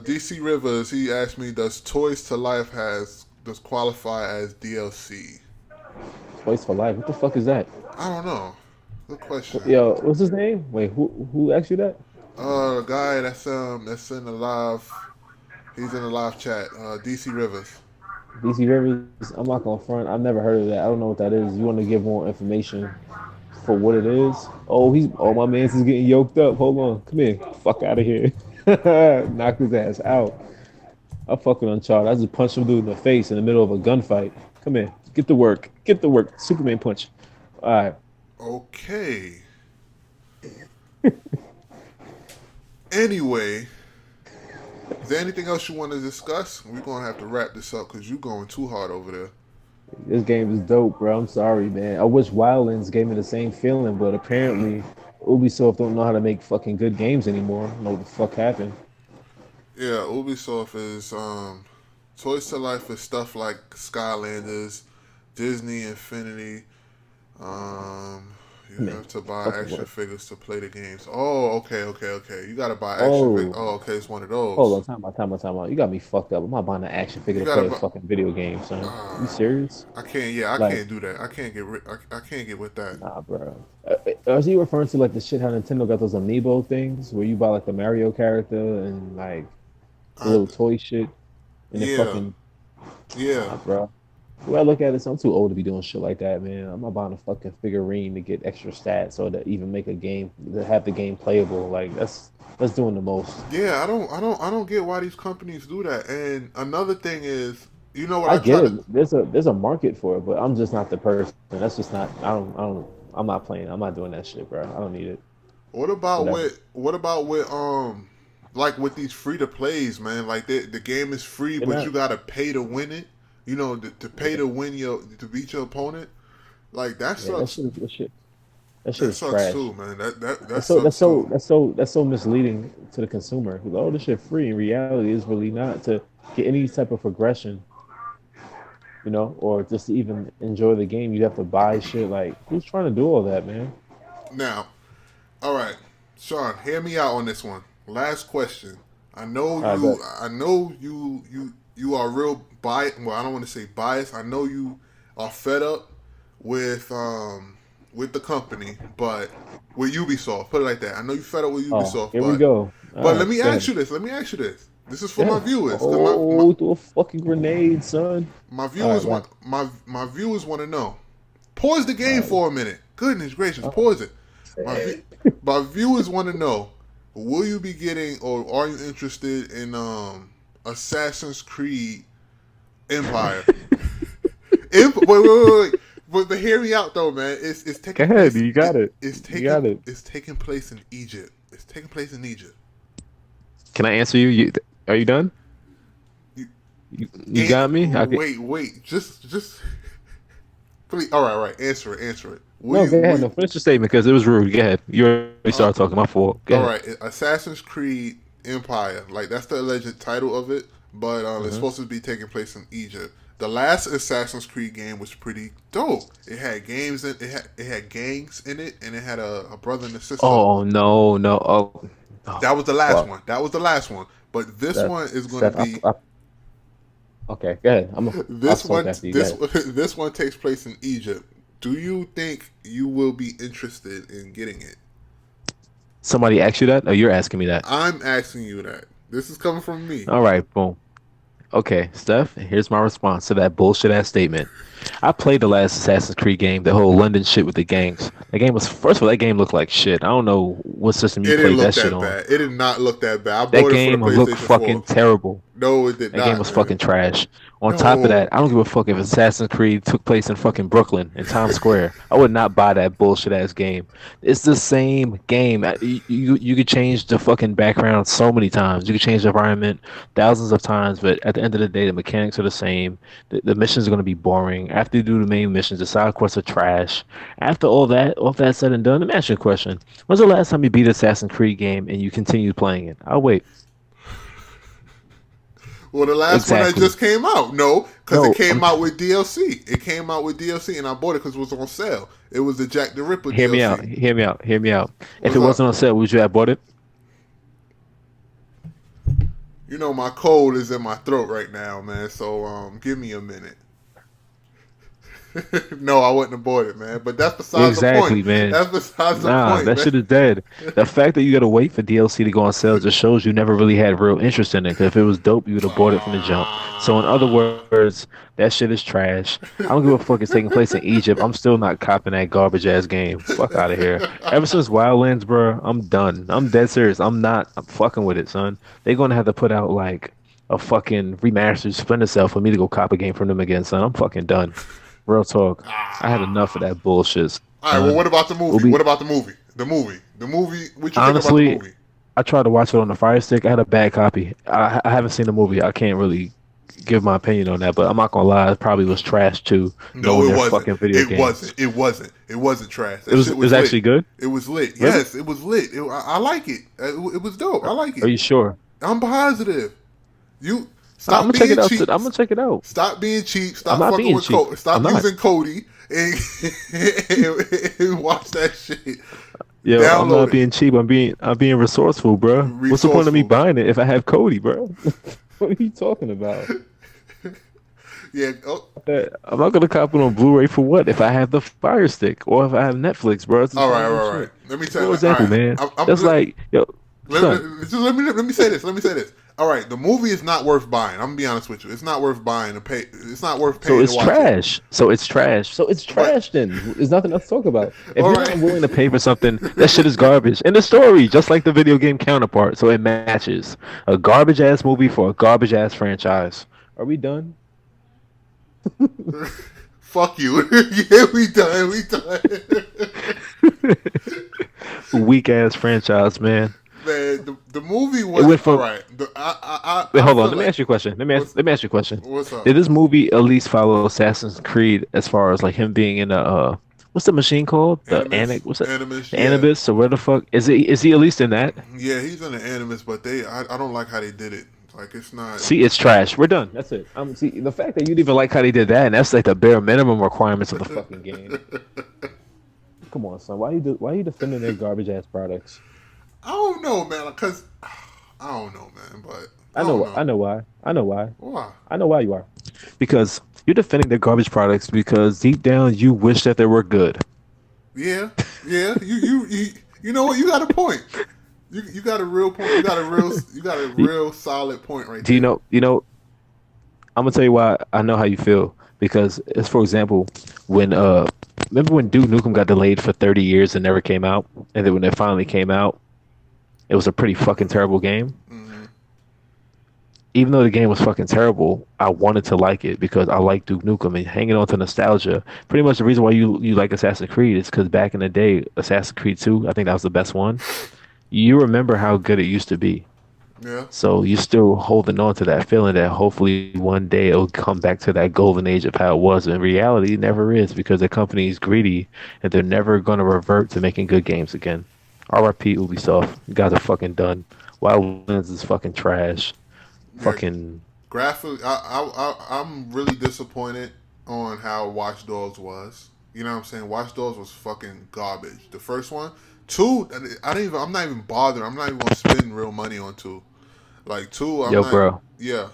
DC Rivers. He asked me, does Toys to Life has does qualify as DLC? Twice for life. What the fuck is that? I don't know. Good question. Yo, what's his name? Wait, who asked you that? Guy that's in the live. He's in the live chat. DC Rivers. DC Rivers, I'm not gonna front. I've never heard of that. I don't know what that is. You want to give more information for what it is? Oh, my man's is getting yoked up. Hold on, come here, fuck out of here. Knock his ass out. I fucking Uncharted. I just punched some dude in the face in the middle of a gunfight. Come here, get to work. Get to work. Superman punch. All right. Okay. Anyway, is there anything else you want to discuss? We're gonna have to wrap this up because you're going too hard over there. This game is dope, bro. I'm sorry, man. I wish Wildlands gave me the same feeling, but apparently Ubisoft don't know how to make fucking good games anymore. I don't know what the fuck happened. Yeah, Ubisoft is Toys to Life is stuff like Skylanders, Disney Infinity. Um, you Man, have to buy fucking action what? figures to play the games. Oh, okay. You gotta buy action figures. Oh, Oh, okay, it's one of hold those. on, time out. You got me fucked up. I'm not buying an action figure You to gotta play a buy. fucking video game, son. You Uh, serious? I can't. Yeah, I Like, can't do that. I can't get. I can't get with that. nah, bro. Is he referring to like the shit how Nintendo got those amiibo things where you buy like the Mario character and like the I little toy shit and the yeah fucking yeah. nah, bro. The way I look at it, I'm too old to be doing shit like that, man. I'm not buying a fucking figurine to get extra stats or to even make a game to have the game playable. Like that's doing the most. Yeah, I don't get why these companies do that. And another thing is, you know what I I get try to. it. There's a market for it, but I'm just not the person. That's just not. I don't. I'm not playing. I'm not doing that shit, bro. I don't need it. Whatever. What about with like with these free to plays, man? Like the game is free, They're but you not. gotta pay to win it. You know, to pay Yeah, to win your to beat your opponent. Like that yeah. That sucks. shit. That shit That is sucks trash. too, man. That That's so. That's sucks so. too. That's so. That's so misleading to the consumer. 'Cause, oh, this shit free. In reality, is really not to get any type of progression, or just to even enjoy the game. You have to buy shit. Like, who's trying to do all that, man? Now, all right, Sean, hear me out on this one. Last question. I know I bet. you. I know you are real biased. Well, I don't want to say biased. I know you are fed up with with the company, but with Ubisoft. Put it like that. I know you fed up with Oh, Ubisoft, here we go. All but let right, me go ask ahead. you this. Let me ask you this. This is for Go my ahead. viewers because Oh, through a fucking grenade, son. my All right, viewers what? want my viewers want to know. Pause the game All right. for a minute. Goodness gracious, All pause it. My right. my viewers want to know: will you be getting, or are you interested in Assassin's Creed Empire? Wait. But hear me out though, man. It's Go taking ahead. place. You got it. You got it. It's taking place in Egypt. It's taking place in Egypt. Can I answer you? Are you done? You, You got me? I can, wait. Just please. All right. Answer it. Will no, you? go ahead. No, finish the statement because it was rude. Go ahead. You already Uh, started talking. My fault. Go all ahead. right. Assassin's Creed Empire. Like that's the alleged title of it, but it's Hmm. supposed to be taking place in Egypt. The last Assassin's Creed game was pretty dope. It had games in it had gangs in it, and it had a brother and a sister. Oh no, no. Oh, That was the last fuck. one. That was the last one. But this Steph, one is going to Steph. be Okay, go ahead. I'll this talk one. after you. Go ahead. This one takes place in Egypt. Do you think you will be interested in getting it? Somebody asked you that? Oh, you're asking me that. I'm asking you that. This is coming from me. All right, boom. Okay, Steph, here's my response to that bullshit ass statement. I played the last Assassin's Creed game, the whole London shit with the gangs. That game was, first of all, that game looked like shit. I don't know what system you It didn't played look that shit that on. bad. It did not look that bad. I That bought it for the game looked PlayStation fucking 4. terrible. No, it did That game not, was man. fucking trash. On top of that, No. I don't give a fuck if Assassin's Creed took place in fucking Brooklyn in Times Square. I would not buy that bullshit ass game. It's the same game. You could change the fucking background so many times. You could change the environment thousands of times, but at the end of the day, the mechanics are the same. The missions are going to be boring. After you do the main missions, the side quests are trash. After all that said and done, let me ask you a question. When's the last time you beat Assassin's Creed game and you continued playing it? I'll wait. Well, the last one that Exactly. just came out. No, because it No, came out with DLC. It came out with DLC, and I bought it because it was on sale. It was the Jack the Ripper hear me out. DLC. Hear me out. Hear me out. If it What's up? wasn't on sale, would you have bought it? You know my cold is in my throat right now, man. So give me a minute. No, I wouldn't have bought it, man. But that's besides the point. Exactly, man. That's besides the Nah, point, that man. shit is dead. The fact that you gotta wait for DLC to go on sale just shows you never really had real interest in it. Because if it was dope, you would have bought it from the jump. So in other words, that shit is trash. I don't give a fuck. It's taking place in Egypt. I'm still not copping that garbage ass game. Fuck out of here. Ever since Wildlands, bro, I'm done. I'm dead serious. I'm fucking with it, son. They're gonna have to put out like a fucking remastered Splinter Cell for me to go cop a game from them again, son. I'm fucking done. Real talk. I had enough of Ah. that bullshit, son. All right. Well, what about the We'll movie? be What about the movie? The movie. The movie. What you think about the honestly, movie? I tried to watch it on the Fire Stick. I had a bad copy. I haven't seen the movie. I can't really give my opinion on that, but I'm not gonna lie, it probably was trash too, No, knowing it their wasn't. fucking video It games. wasn't. It wasn't. It wasn't trash. It That was shit it was was lit. actually good. It was lit. Really? Yes, it was lit. I like it. It was dope. I like Are it. you sure? I'm positive. You I'm stop gonna check being it out. cheap. I'm gonna check it out. Stop being cheap. I'm Stop not fucking being with cheap. Cody. I'm Stop not. using Cody and, and watch that shit. Yo, I'm not Download it. being cheap. I'm being resourceful, bro. What's the point of me Resourceful. buying it if I have Cody, bro? What are you talking about? Yeah. Oh, I'm not gonna cop it on Blu-ray for what? If I have the Fire Stick or if I have Netflix, bro. It's the all right. same All right. shit. Let me tell For you. All example, right. man, I'm, that's like, yo, son. let me say this. Let me say this. All right, the movie is not worth buying. I'm gonna be honest with you. It's not worth buying to pay. It's not worth So paying to it's watch it. trash. So it's trash. So it's But trash. Then there's nothing else to talk about. If all you're right, not willing to pay for something, that shit is garbage. And the story, just like the video game counterpart, so it matches a garbage ass movie for a garbage ass franchise. Are we done? fuck you. Yeah, we done. We done. Weak ass franchise, man. Man, the movie It was went all from. right. Wait, I hold on. feel Let me like ask you a question. what's Let me ask you a question. what's up? Did this movie at least follow Assassin's Creed as far as like him being in what's the machine called? Animus, What's it? Animus, The yeah, Anubis or where the fuck is he? Is he at least in that? yeah. He's in the Animus, but I don't like how they did it. Like it's not. See, it's trash. We're done. That's it. See the fact that you'd even like how they did that, and that's like the bare minimum requirements of the fucking game. Come on, son. Why you defending their garbage ass products? I don't know, man. Cause I don't know, man. But I I don't know. know I know why. I know why. why. I know why you are. Because you're defending their garbage products because deep down you wish that they were good. Yeah, yeah. You know what? You got a point. You got a real point. You got a Do real solid point right do you there. know? I'm gonna tell you why I know how you feel. Because, as for example, when remember when Duke Nukem got delayed for 30 years and never came out, and then when it finally came out, it was a pretty fucking terrible game. Hmm. Even though the game was fucking terrible, I wanted to like it because I like Duke Nukem and hanging on to nostalgia. Pretty much the reason why you like Assassin's Creed is because back in the day, Assassin's Creed 2, I think that was the best one. You remember how good it used to be. Yeah. So you're still holding on to that feeling that hopefully one day it'll come back to that golden age of how it was. In reality, it never is because the company is greedy and they're never going to revert to making good games again. RIP Ubisoft. You guys are fucking done. Wildlands is fucking trash. Yeah. Fucking Graphic. I'm really disappointed on how Watch Dogs was. You know what I'm saying? Watch Dogs was fucking garbage. The first one, two. I didn't even. I'm not even bothered. I'm not even gonna spend real money on two. Like two. I'm yo, not. bro. Yeah.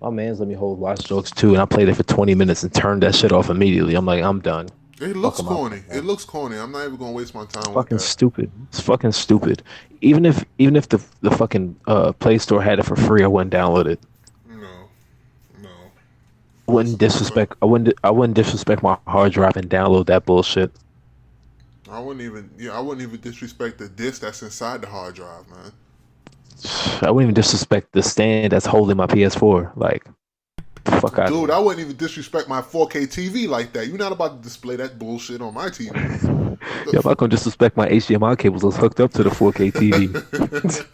My man's let me hold Watch Dogs 2 and I played it for 20 minutes and turned that shit off immediately. I'm like, I'm done. It Fuck looks 'em out, corny. It man. looks corny. I'm not even gonna waste my time with Fucking that. stupid. It's fucking stupid. Even if the fucking Play Store had it for free, I wouldn't download it. No. No. I wouldn't disrespect my hard drive and download that bullshit. I wouldn't even. Yeah. I wouldn't even disrespect the disc that's inside the hard drive, man. I wouldn't even disrespect the stand that's holding my PS4. Like, fuck out of Dude, here. I wouldn't even disrespect my 4K TV like that. You're not about to display that bullshit on my TV. Yo, if I can disrespect my HDMI cables that's hooked up to the 4K TV.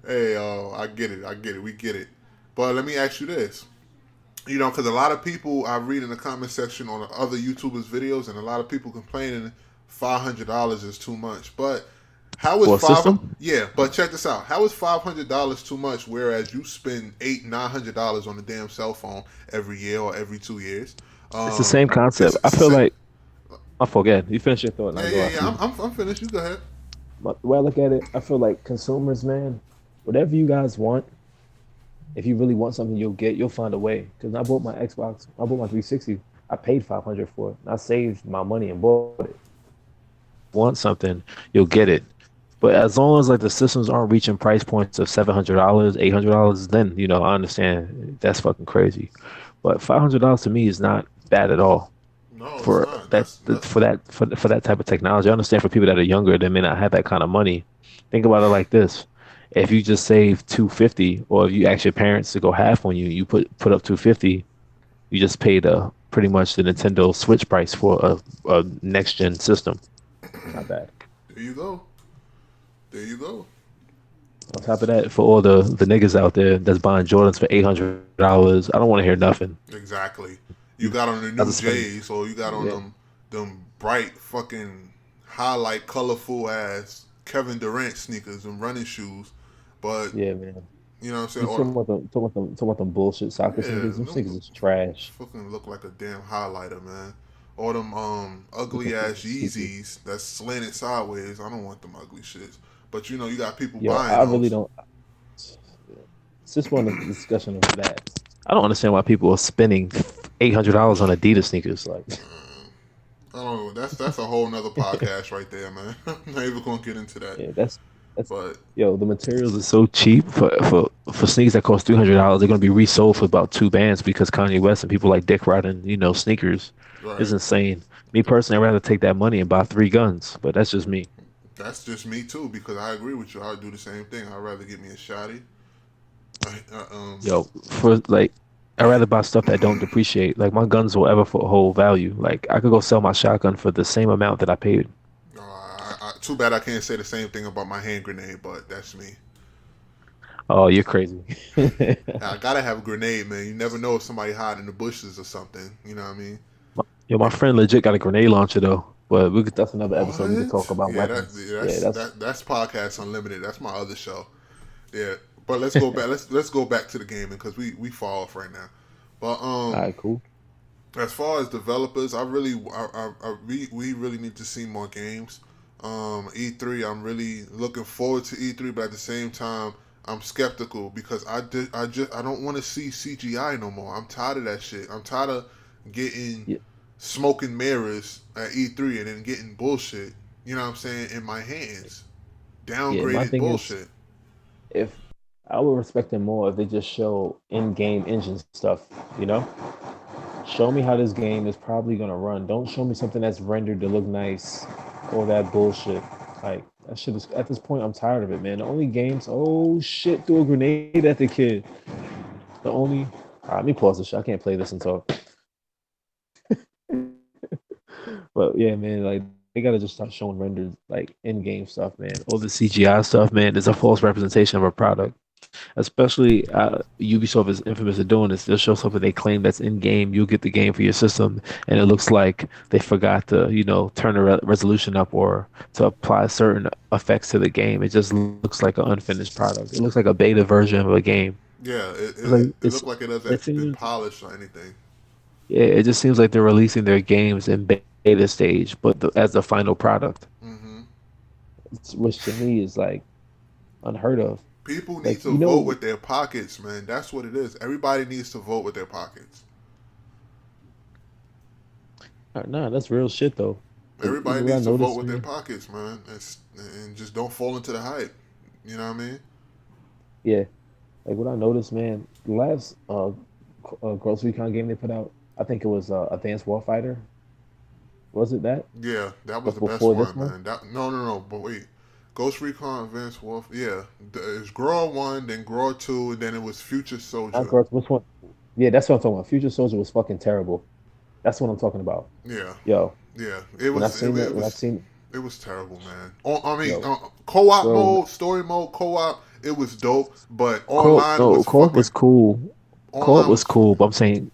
Hey, I get it. I get it. We get it. But let me ask you this. You know, because a lot of people I read in the comment section on other YouTubers' videos, and a lot of people complaining $500 is too much. But how For a is five? system? Yeah, but check this out. How is $500 too much? Whereas you spend $800-900 on a damn cell phone every year or every 2 years. It's the same concept. I It's the feel same. like I forget. You finish your thought and Yeah, I go yeah, after yeah. you. I'm finished. You go ahead. But the way I look at it, I feel like consumers, man, whatever you guys want, If you really want something, you'll find a way. Because I bought my Xbox, I bought my 360. I paid 500 for it. And I saved my money and bought it. Want something, you'll get it. But as long as like the systems aren't reaching price points of $700, $800, then I understand that's fucking crazy. But $500 to me is not bad at all No, it's for not. that That's for that type of technology. I understand for people that are younger, they may not have that kind of money. Think about it like this: if you just save 250, or if you ask your parents to go half on you, you put up 250. You just paid pretty much the Nintendo Switch price for a next gen system. It's not bad. there you go. There you go. On top of that, for all the niggas out there that's buying Jordans for $800, I don't want to hear nothing. Exactly. You You got on the have to new spend. J's, or you got on Yeah, them bright fucking highlight colorful ass Kevin Durant sneakers and running shoes. But yeah, man. you know what I'm saying? You Or talking about them bullshit soccer yeah, sneakers. Them them sneakers is trash. fucking look like a damn highlighter, man. Or them Looking ugly for ass stupid. Yeezys that's slanted sideways. I don't want them ugly shits. But you got people Yo, buying I really those. don't. It's just one discussion of that. I don't understand why people are spending $800 on Adidas sneakers. Like, I don't know. That's a whole nother podcast right there, man. I'm not even gonna get into that. yeah, that's But yo. The materials are so cheap for sneakers that cost $300. They're gonna be resold for about two bands because Kanye West and people like Dick riding, sneakers is right. insane. Me personally, I'd rather take that money and buy three guns, but that's just me. That's just me too, because I agree with you. I'd do the same thing. I'd rather get me a shotty. Yo, for like, I'd rather buy stuff that don't depreciate. Like my guns will ever for hold value. Like I could go sell my shotgun for the same amount that I paid. too bad I can't say the same thing about my hand grenade, but that's me. Oh, you're crazy. I gotta have a grenade, man. You never know if somebody hide in the bushes or something. You know what I mean? Yo, my friend legit got a grenade launcher though. But that's another episode. We could talk What? about Yeah, weapons. Yeah, that's that's podcast unlimited. That's my other show. Yeah, but let's go back. Let's go back to the gaming because we fall off right now. But all right, cool. as far as developers, we really need to see more games. E3, I'm really looking forward to E3, but at the same time, I'm skeptical because I don't want to see CGI no more. I'm tired of that shit. I'm tired of getting Yeah, smoking mirrors at E3 and then getting bullshit. You know what I'm saying in my hands, yeah. My downgraded thing is, bullshit. if I would respect them more if they just show in-game engine stuff. You know, show me how this game is probably gonna run. Don't show me something that's rendered to look nice, all that bullshit. Like that shit is at this point, I'm tired of it, man. The only games, oh shit, threw a grenade at the kid. The only, all right, let me pause this shit. I can't play this and talk. But yeah, man, like they gotta just start showing rendered like in-game stuff, man. All the CGI stuff, man, is a false representation of a product. Especially Ubisoft is infamous for doing this. They'll show something they claim that's in game. You'll get the game for your system, and it looks like they forgot to, turn the resolution up or to apply certain effects to the game. It just looks like an unfinished product. It looks like a beta version of a game. Yeah, It's like it looked like it it hasn't been seems polished or anything. yeah, it just seems like they're releasing their games in beta stage, but as the final product, Hmm. which to me is like unheard of. People need Like to vote with their pockets, man. That's what it is. Everybody needs to vote with their pockets. nah, that's real shit though. Like, Everybody what I needs to vote noticed, with their man. pockets, man. And just don't fall into the hype. You know what I mean? Yeah, like what I noticed, man. The last Ghost Recon game they put out, I think it was Advanced Warfighter. Was it that? Yeah, that was the best Before this one, one? man. No. But wait, Ghost Recon Advanced Warfare. Yeah, it's Grow One, then Grow Two, and then it was Future Not Soldier. Ghost. Which one? Yeah, that's what I'm talking about. Future Soldier was fucking terrible. That's what I'm talking about. Yeah, Yo, yeah. when I seen that, when I seen It was terrible, man. I mean, yo, co-op bro, mode, story mode, co-op. It was dope, but online no, was co-op fucking. was cool. Co-op Online was was fu- cool, but I'm saying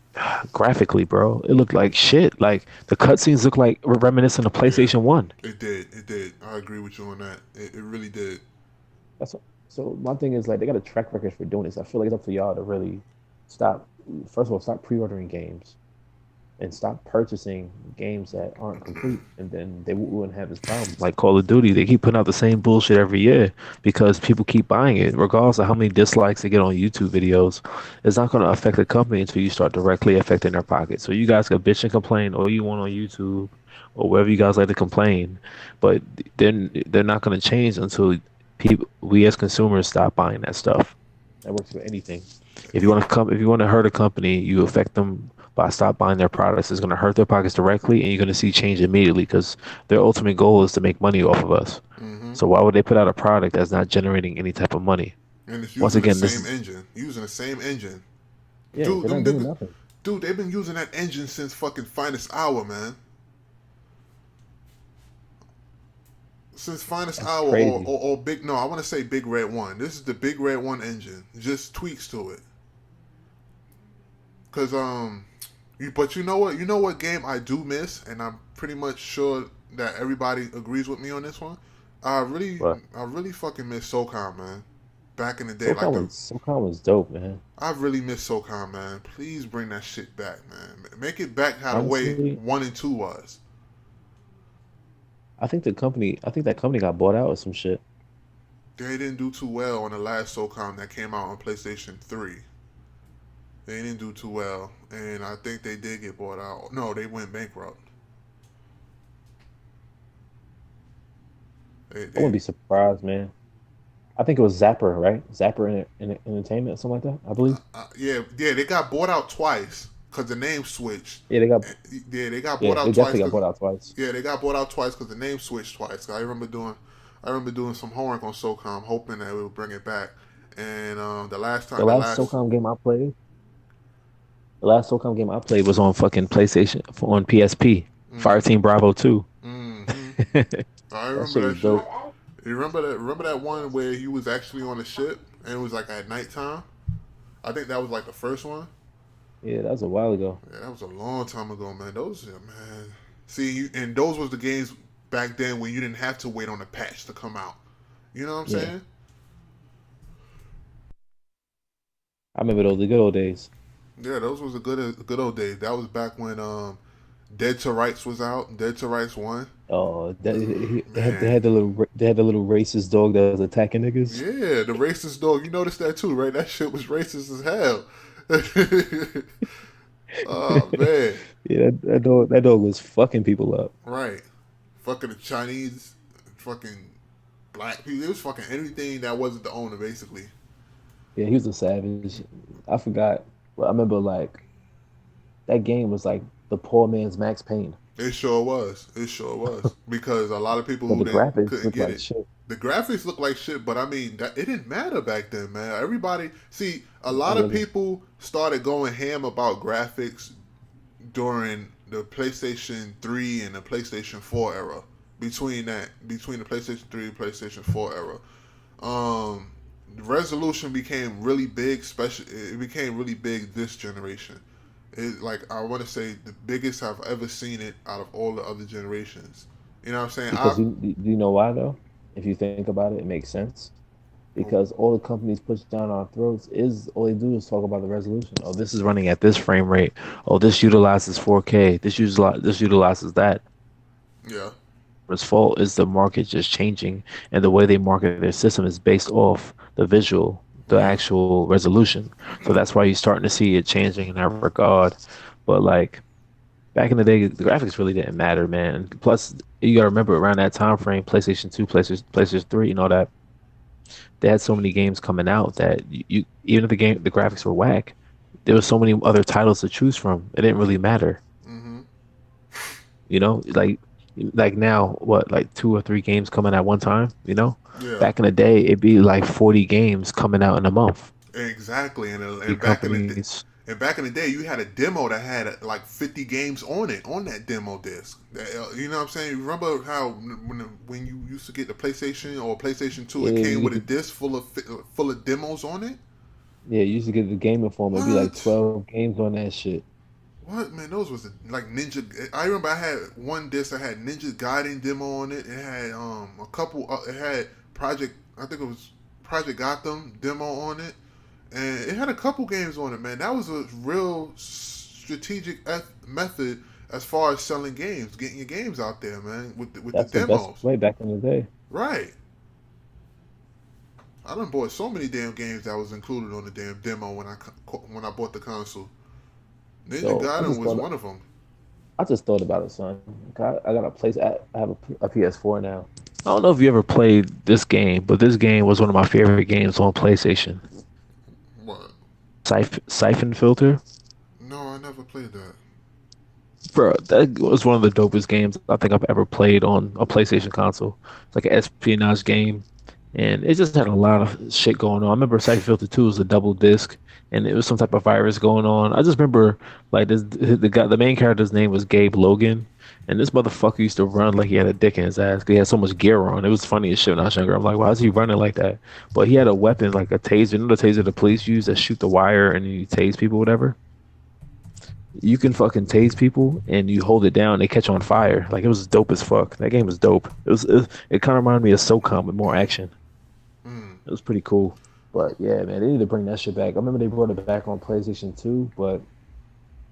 graphically, bro, it looked like shit. Like the cutscenes look like reminiscent of Yeah, PlayStation One. it did. It did. I agree with you on that. It really did. That's so. My thing is like they got a track record for doing this. I feel like it's up to y'all to really stop. First of all, stop pre-ordering games. and stop purchasing games that aren't complete, and then they wouldn't have this problem. Like Call of Duty, they keep putting out the same bullshit every year because people keep buying it, regardless of how many dislikes they get on YouTube videos. It's not going to affect the company until you start directly affecting their pocket. So you guys can bitch and complain all you want on YouTube or wherever you guys like to complain, but then they're not going to change until people, we as consumers, stop buying that stuff. That works for anything. If you want to hurt a company, you affect them by stop buying their products. It's going to hurt their pockets directly, and you're going to see change immediately because their ultimate goal is to make money off of us. Mm-hmm. So why would they put out a product that's not generating any type of money? And it's Once using the again, this same is engine. Using the same engine. yeah, Dude, they're not doing nothing. they've been using that engine since fucking Finest Hour, man. Since Finest That's Hour crazy. or Big, no, I want to say Big Red One. This is the Big Red One engine. Just tweaks to it. Cause but you know what game I do miss, and I'm pretty much sure that everybody agrees with me on this one. But I really fucking miss SOCOM, man. Back in the day, like the SoCal was dope, man. I really miss SOCOM, man. Please bring that shit back, man. Make it back how the way Honestly, 1 and 2 was. I think that company got bought out or some shit. They didn't do too well on the last SOCOM that came out on PlayStation 3. They didn't do too well, and I think they did get bought out. No, they went bankrupt. I wouldn't They be surprised, man. I think it was Zapper, right? Zapper Entertainment, or something like that, I believe. yeah, they got bought out twice because the name switched. Yeah, they got Yeah, they got yeah, bought they out twice definitely got because bought out twice. yeah, they got bought out twice because the name switched twice. I remember doing some homework on SOCOM, hoping that we would bring it back. And The last SOCOM game I played, the last SOCOM game I played was on fucking PlayStation on PSP. mm, Fireteam Bravo 2. mm-hmm. I That remember shit was that shit. dope. You remember that? Remember that one where he was actually on a ship and it was like at nighttime? I think that was like the first one. Yeah, that was a while ago. Yeah, that was a long time ago, man. Those, yeah, man. See, and those was the games back then when you didn't have to wait on a patch to come out. You know what I'm Yeah, saying? I remember those the good old days. Yeah, those was a good old days. That was back when Dead to Rights was out. Dead to Rights one. Oh, Man, they had the little racist dog that was attacking niggas. yeah, the racist dog. You noticed that too, right? That shit was racist as hell. Oh man, Yeah, that dog was fucking people up. right. Fucking the Chinese, fucking black people. It was fucking anything that wasn't the owner, basically. Yeah, he was a savage. I forgot. Well, I remember like that game was like the poor man's Max Payne, It sure was. It sure was because a lot of people but who the didn't graphics couldn't looked get like it. shit. The graphics look like shit, but I mean that it didn't matter back then, man. Everybody see a I lot of really, people started going ham about graphics during the PlayStation 3 and the PlayStation 4 era. Between the PlayStation 3 and PlayStation 4 era. The resolution became really big, especially it became really big this generation. It like I want to say the biggest I've ever seen it out of all the other generations. You know what I'm saying? because do you know why though? If you think about it, it makes sense. Because all the companies push down our throats is all they do is talk about the resolution. Oh, this is running at this frame rate. Oh, this utilizes 4K. This utilizes that. Yeah. Its fault is the market just changing, and the way they market their system is based off the visual, the Yeah. actual resolution. So that's why you're starting to see it changing in that regard. But like back in the day, the graphics really didn't matter, man. Plus, you gotta remember around that time frame, PlayStation 2, PlayStation 3, and all that, they had so many games coming out that you even if the graphics were whack, there was so many other titles to choose from. It didn't really matter, Mm-hmm. you know. Like now, what like two or three games coming at one time, you know. Yeah. Back in the day, it'd be like 40 games coming out in a month. Exactly. Big companies, back in the day, you had a demo that had like 50 games on it on that demo disc. You know what I'm saying? Remember how when you used to get the PlayStation or PlayStation 2, yeah, it came you with a could, disc full of demos on it? yeah, you used to get the Game Informer. It'd be like What? 12 games on that shit. What man? Those was like Ninja. I remember I had one disc that had Ninja Gaiden demo on it. It had a couple. It had Project. I think it was Project Gotham demo on it, and it had a couple games on it. Man, that was a real strategic method as far as selling games, getting your games out there, man, with the That's the best demos. way back in the day. Right. I done bought so many damn games that was included on the damn demo when I bought the console. Ninja Yo, Gaiden was one of them. I just thought about it, son. I got a place. I have a PS4 now. I don't know if you ever played this game, but this game was one of my favorite games on PlayStation. What? Siphon Filter. No, I never played that. Bro, that was one of the dopest games I think I've ever played on a PlayStation console. It's like an espionage game, and it just had a lot of shit going on. I remember Siphon Filter 2 was a double disc, and it was some type of virus going on. I just remember like the main character's name was Gabe Logan, and this motherfucker used to run like he had a dick in his ass. 'Cause he had so much gear on. It was funny as shit when I was younger. I'm like, why is he running like that? But he had a weapon like a taser. You know the taser the police use that shoot the wire and you tase people, whatever. You can fucking tase people and you hold it down, they catch on fire. Like it was dope as fuck. That game was dope. It kind of reminded me of SOCOM with more action. Mm. It was pretty cool. But yeah, man, they need to bring that shit back. I remember they brought it back on PlayStation 2, but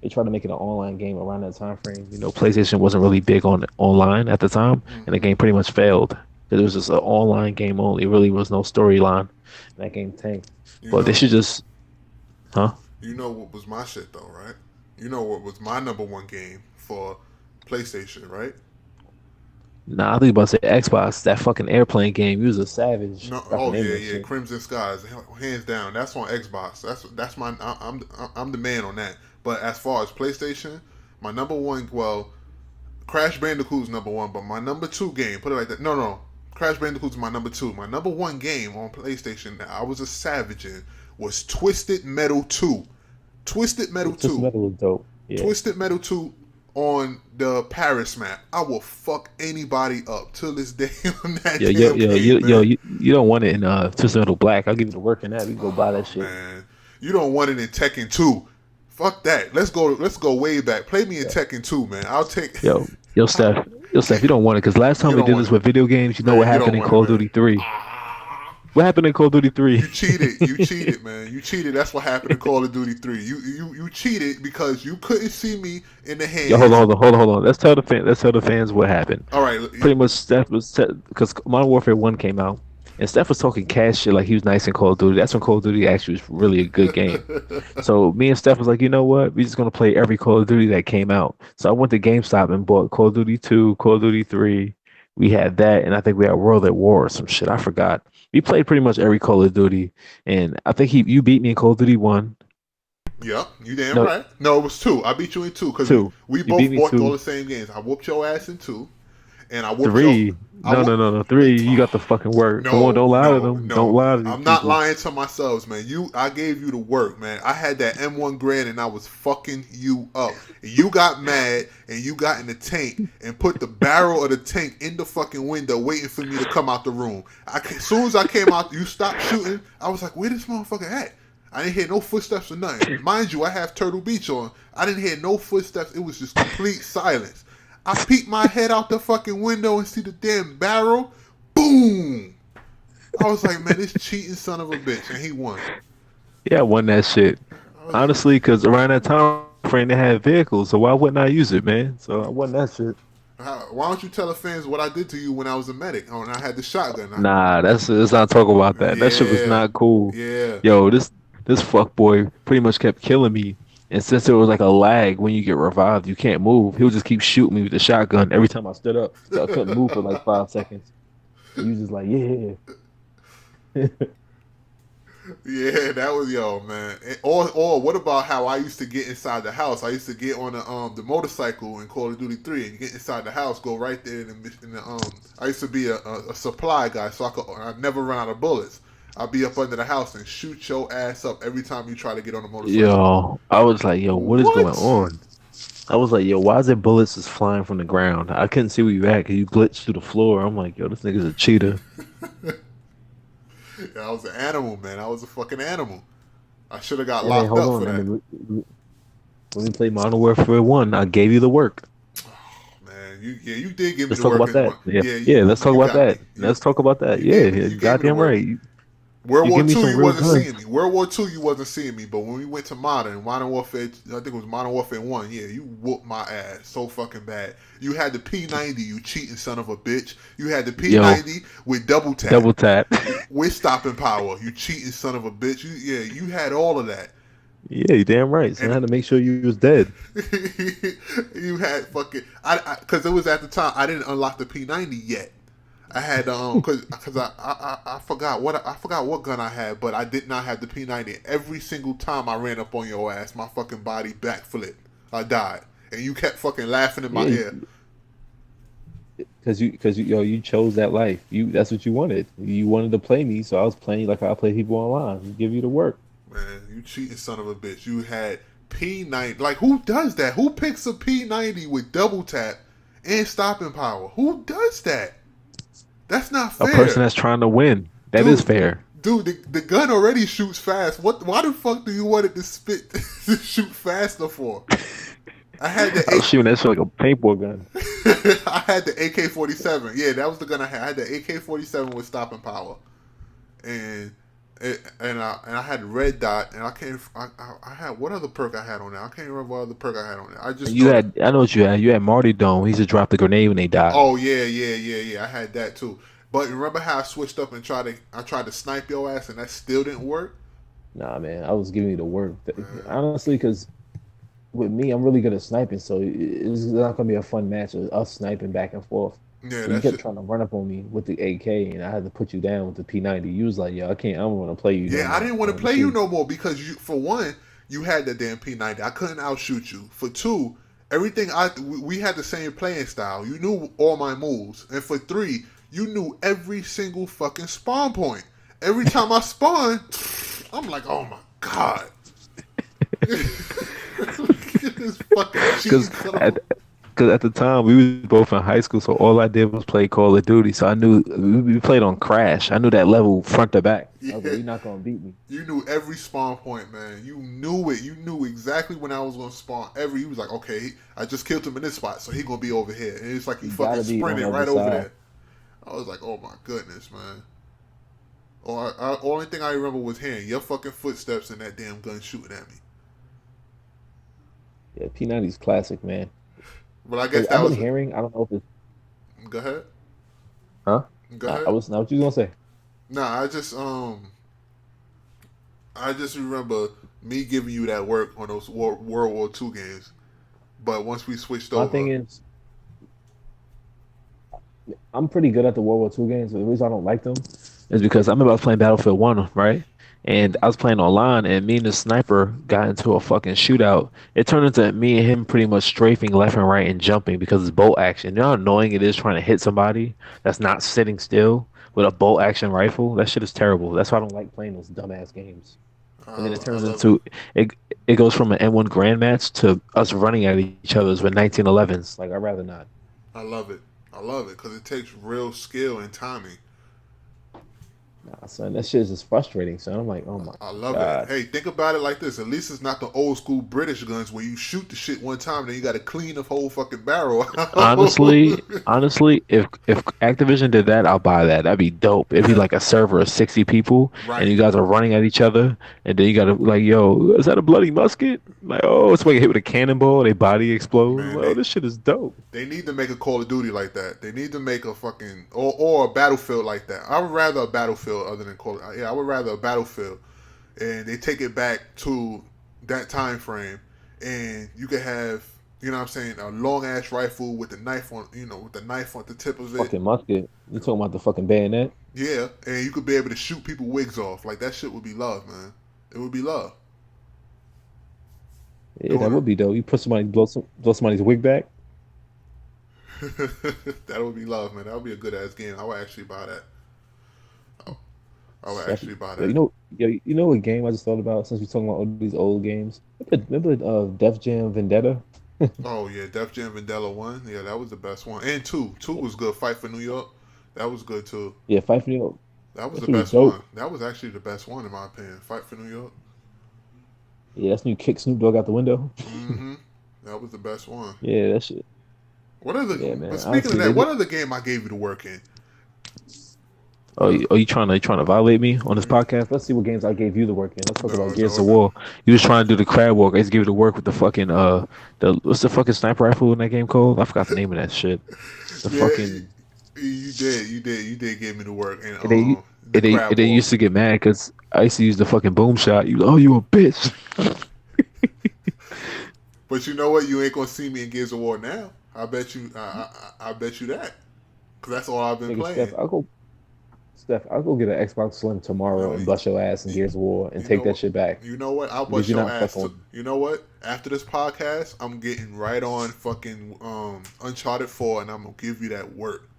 they tried to make it an online game around that time frame. You know, PlayStation wasn't really big on online at the time, and the Mm-hmm. game pretty much failed. It was just an online game only. It really was no storyline. And that game tanked. You But they should know, just, huh? you know what was my shit though, right? You know what was my number one game for PlayStation, right? Nah, I think you about to say Xbox. That fucking airplane game. You was a savage. No, I oh can name yeah, that yeah, shit. Crimson Skies, hands down. That's on Xbox. That's my. I'm the man on that. But as far as PlayStation, my number one, well, Crash Bandicoot's number one, but my number two game, put it like that. No, no, Crash Bandicoot's my number two. My number one game on PlayStation that I was a savage in was Twisted Metal 2. Twisted Metal Twisted 2. Metal was dope. Yeah. Twisted Metal 2 on the Paris map. I will fuck anybody up to this day on that damn game, man. You don't want it in Twisted Metal Black. I'll give you the work in that. We can go buy that Oh shit. man, you don't want it in Tekken 2. Fuck that. Let's go. Let's go way back. Play me in Tekken 2, man. I'll take. Yo, yo, Steph, yo, Steph, you don't want it because last time You we don't did want this it, with video games, you know what man. You happened don't in want it, Call of man. Duty 3? Ah, What happened in Call of Duty 3? you cheated. You cheated, man. You cheated. That's what happened in Call of Duty 3. You cheated because you couldn't see me in the Yo, hold on, hands. hold on. Let's tell the fans what happened. All right. Pretty much, Steph was because Modern Warfare 1 came out, and Steph was talking cash shit like he was nice in Call of Duty. That's when Call of Duty actually was really a good game. So me and Steph was like, you know what? We're just gonna play every Call of Duty that came out. So I went to GameStop and bought Call of Duty 2, Call of Duty 3. We had that, and I think we had World at War or some shit. I forgot. We played pretty much every Call of Duty, and I think you beat me in Call of Duty 1. Yep, you damn No, right. No, it was 2. I beat you in 2 because 2. we You beat both me bought all 2. the same games. I whooped your ass in 2, and I whooped your. 3. I No, no, whooped. no, no. 3. You got the fucking work. Come on, No, don't lie to no, them. Don't no. lie to these I'm not people. lying to myself, man. I gave you the work, man. I had that M1 Grand and I was fucking you up. And you got mad and you got in the tank and put the barrel of the tank in the fucking window waiting for me to come out the room. As soon as I came out, you stopped shooting. I was like, where this motherfucker at? I didn't hear no footsteps or nothing. Mind you, I have Turtle Beach on. I didn't hear no footsteps. It was just complete silence. I peeked my head out the fucking window and see the damn barrel. Boom! I was like, man, this cheating son of a bitch, and he won. Yeah, I won that shit. I was, Honestly, because around that time frame they had vehicles, so why wouldn't I use it, man? So I won that shit. why don't you tell the fans what I did to you when I was a medic? Oh, and I had the shotgun. Nah, let's not talk about that. That shit was Yeah, not cool. yeah. Yo, this fuck boy pretty much kept killing me. And since there was like a lag when you get revived, you can't move. He would just keep shooting me with the shotgun every time I stood up. So I couldn't move for like 5 seconds. And he was just like, yeah. Yeah, that was yo, man. Or what about how I used to get inside the house? I used to get on the motorcycle in Call of Duty 3 and get inside the house, go right there in the. I used to be a supply guy, so I'd never run out of bullets. I'd be up under the house and shoot your ass up every time you try to get on the motorcycle. Yo, I was like, yo, what is going What? on? I was like, yo, why is there bullets just flying from the ground? I couldn't see where you at because you glitched through the floor. I'm like, yo, this nigga's a cheater. Yeah, I was an animal, man. I was a fucking animal. I should have got Hey, locked hold up for on. that. When we played Modern Warfare 1, I gave you the work. Man, you did give me Let's the talk work about in that. one. Yeah, Yeah, yeah. Let's talk you about got that. me. Let's talk about that. You Yeah, gave me yeah, you gave me the goddamn work. right. World You War give me Two, some you real wasn't guns. seeing me. World War Two, you wasn't seeing me. But when we went to Modern Warfare, I think it was Modern Warfare One. Yeah, you whooped my ass so fucking bad. You had the P90, you cheating son of a bitch. You had the Yo, P90 with double tap, double tap. with stopping power. You cheating son of a bitch. You had all of that. Yeah, you damn right. So I And had to make sure you was dead. you had fucking because it was at the time I didn't unlock the P90 yet. I had because I forgot what gun I had, but I did not have the P90. Every single time I ran up on your ass, my fucking body backflipped. I died, and you kept fucking laughing in my Yeah, ear. you chose that life. That's what you wanted. You wanted to play me, so I was playing you like I play people online. Give you the work. Man, you cheating son of a bitch. You had P90. Like who does that? Who picks a P90 with double tap and stopping power? Who does that? That's not A person fair. that's trying to win. That is Dude, fair. the gun already shoots fast. Why the fuck do you want it to spit to shoot faster for? I had the I was shooting that shit like a paintball gun. I had the AK-47. Yeah, that was the gun I had. I had the AK-47 with stopping power, and and I had red dot, and I had what other perk I had on there. I can't remember what other perk I had on there. I just You know that. had, I know what you had. You had Marty Dome. He used to drop the grenade when they died. Oh yeah. I had that too. But remember how I switched up and tried to snipe your ass, and that still didn't work. Nah, man, I was giving you the work. Man, Honestly, because with me, I'm really good at sniping, so it's not gonna be a fun match of us sniping back and forth. yeah, But you that kept shit. trying to run up on me with the AK, and I had to put you down with the P90. You was like, "Yo, I can't. I don't want to play you no Yeah, I more." didn't want to Let me play you see. no more because for one, you had that damn P90. I couldn't outshoot you. For two, everything we had the same playing style. You knew all my moves, and for three, you knew every single fucking spawn point. Every time I spawn, I'm like, oh my god, this fucking cheating Because son of at a. because at the time we was both in high school, so all I did was play Call of Duty. So I knew we played on Crash. I knew that level front to back. I was like, Yeah, "You're not gonna beat me." you knew every spawn point, man. You knew it. You knew exactly when I was gonna spawn. He was like, okay, I just killed him in this spot, so he gonna be over here. And it's like he You fucking gotta be on sprinted the other right over side. there. I was like, oh my goodness, man. Only thing I remember was hearing your fucking footsteps and that damn gun shooting at me. Yeah, P90's classic, man. But I guess Because that I've been was. hearing, I don't know if it's, Go ahead. huh? Go I ahead. was not what you gonna say. Nah, I just remember me giving you that work on those World War II games. But once we switched My thing over, is, I'm pretty good at the World War II games. The reason I don't like them is because I remember I was playing Battlefield 1, right? And I mm, was playing online, and me and the sniper got into a fucking shootout. It turned into me and him pretty much strafing left and right and jumping because it's bolt action. You know how annoying it is trying to hit somebody that's not sitting still with a bolt action rifle? That shit is terrible. That's why I don't like playing those dumbass games. And then it I turns love it. into it. It goes from an N1 grand match to us running at each other's with 1911s. Like I'd rather not. I love it. I love it because it takes real skill and timing. Nah, son, that shit is just frustrating. So I'm like, oh my I love it. God. Hey, think about it like this. At least it's not the old school British guns where you shoot the shit one time and then you got to clean the whole fucking barrel Honestly, out. honestly, if Activision did that, I'll buy that. That'd be dope. It'd be like a server of 60 people, and Right. you guys are running at each other, and then you gotta like, yo, is that a bloody musket? Like, oh, somebody get hit with a cannonball, their body explodes. Man, Like, oh, this shit is dope. they need to make a Call of Duty like that. They need to make a fucking or a Battlefield like that. I would rather a Battlefield other than Call. Yeah, I would rather a Battlefield, and they take it back to that time frame, and you could have what I'm saying, a long ass rifle with the knife on with the knife on the tip of it. Fucking musket. You talking about the fucking bayonet? Yeah, and you could be able to shoot people wigs off. Like that shit would be love, man. It would be love. Yeah, that Doing would be dope. You put somebody blow somebody's wig back. it. That would be love, man. That would be a good ass game. I would actually buy that. I would Second, actually buy yo, that. you know what game I just thought about since we're talking about all these old games. Remember Def Jam Vendetta? Oh yeah, Def Jam Vandella 1. Yeah, that was the best one. And 2. 2 was good. Fight for New York. That was good too. Yeah, Fight for New York. That was That the shit was best dope. one. That was actually the best one in my opinion. Fight for New York. Yeah, that's when you kick Snoop Dogg out the window. Mm-hmm. That was the best one. Yeah, that shit. What other Yeah, but man. speaking of Honestly, that, what other game I gave you to work in? Oh, you trying to violate me on this Mm, podcast? Let's see what games I gave you the work in. Let's talk about no, Gears no, of no. War. You was trying to do the crab walk. I just give you the work with the fucking the what's the fucking sniper rifle in that game called? I forgot the name of that shit. The Yeah, fucking you did give me the work and and they the and crab they walk. used to get mad because I used to use the fucking boom shot. You a bitch. But you know what? You ain't gonna see me in Gears of War now. I bet you. I bet you that. Cause that's all I've been Nigga, playing. I'll go get an Xbox Slim tomorrow No, and bust your ass in you, Gears of War and you take know that what? shit back You know what? I'll because bust you're your not ass. fucking with me. You know what? After this podcast, I'm getting right on fucking Uncharted 4, and I'm gonna give you that work.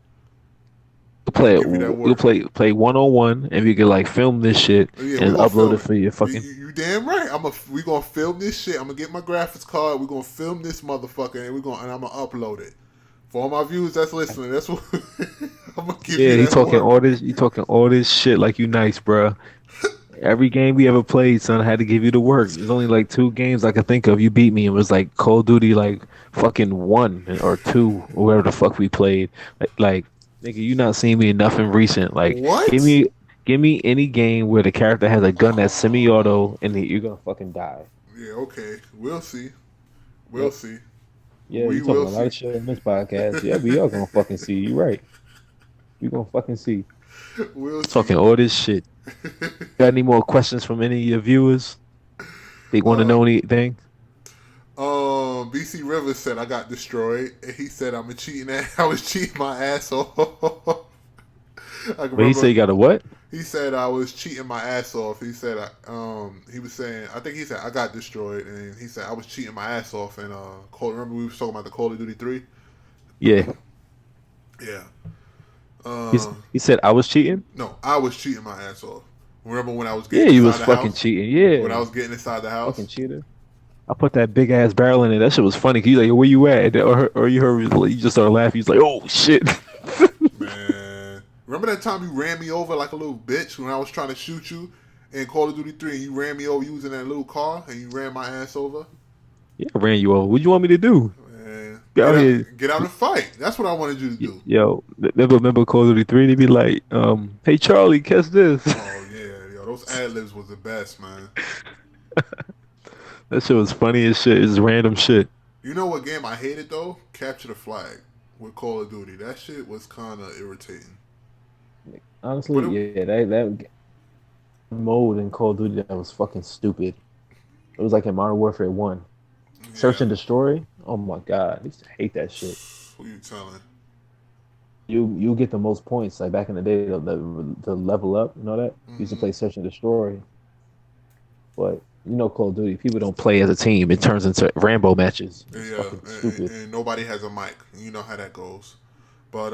I'm gonna give you that We'll work. play 1-on-1 and we can like film this shit Yeah, we and gonna upload it film it. for your You, fucking. you, you damn right. We gonna film this shit. I'm gonna get my graphics card. We gonna film this motherfucker, and I'm gonna upload it for all my viewers that's listening. That's what I'm gonna give Yeah, you that work. you talking all this shit like you nice, bruh. Every game we ever played, son, I had to give you the work. There's only like two games I could think of. You beat me. It was like Call of Duty, like fucking 1 or 2, or whatever the fuck we played. Nigga, you not seen me in nothing recent. Like, What? give me any game where the character has a gun that's semi-auto and you're gonna fucking die. Yeah, okay. We'll see. We'll Yep. see. Yeah, We you talking will a lot see. of shit on this podcast. Yeah, we are gonna fucking see. You right. You gonna fucking see. We'll see. Talking all this shit. Got any more questions from any of your viewers? They want to uh, know anything? BC Rivers said I got destroyed, and he said I'm a cheating. I was cheating my ass off. I can But he said remember you got a what? he said I was cheating my ass off. He said he was saying I think he said I got destroyed, and he said I was cheating my ass off. And remember we were talking about the Call of Duty 3? Yeah. Yeah. He, Uh, he said I was cheating? no, I was cheating my ass off. Remember when I was Yeah, getting you was inside the fucking house? cheating. When I Yeah. was getting inside the Fucking house? cheater. I put that big ass barrel in it. That shit was funny. 'Cause you like, where you at? Or you heard, you just started laughing. He's like, oh shit. Man. Remember that time you ran me over like a little bitch when I was trying to shoot you in Call of Duty 3 and you ran me over using that little car and you ran my ass over? Yeah, I ran you over. What you want me to do? Man. Get out here. Get out and fight. That's what I wanted you to do. Yo, remember Call of Duty 3? They be like, hey Charlie, catch this. Oh, yeah. Yo, those ad-libs was the best, man. That shit was funny as shit. It's random shit. You know what game I hated, though? Capture the Flag with Call of Duty. That shit was kind of irritating. Honestly, But it, yeah, that mode in Call of Duty that was fucking stupid. It was like in Modern Warfare 1. Search yeah. and destroy. Oh my god, I used to hate that shit. Who you telling? You get the most points like back in the day the level up. You know that you used to play Search and Destroy, but Call of Duty people don't play as a team. It turns into Rambo matches. It's Yeah, fucking stupid. and nobody has a mic. You know how that goes. But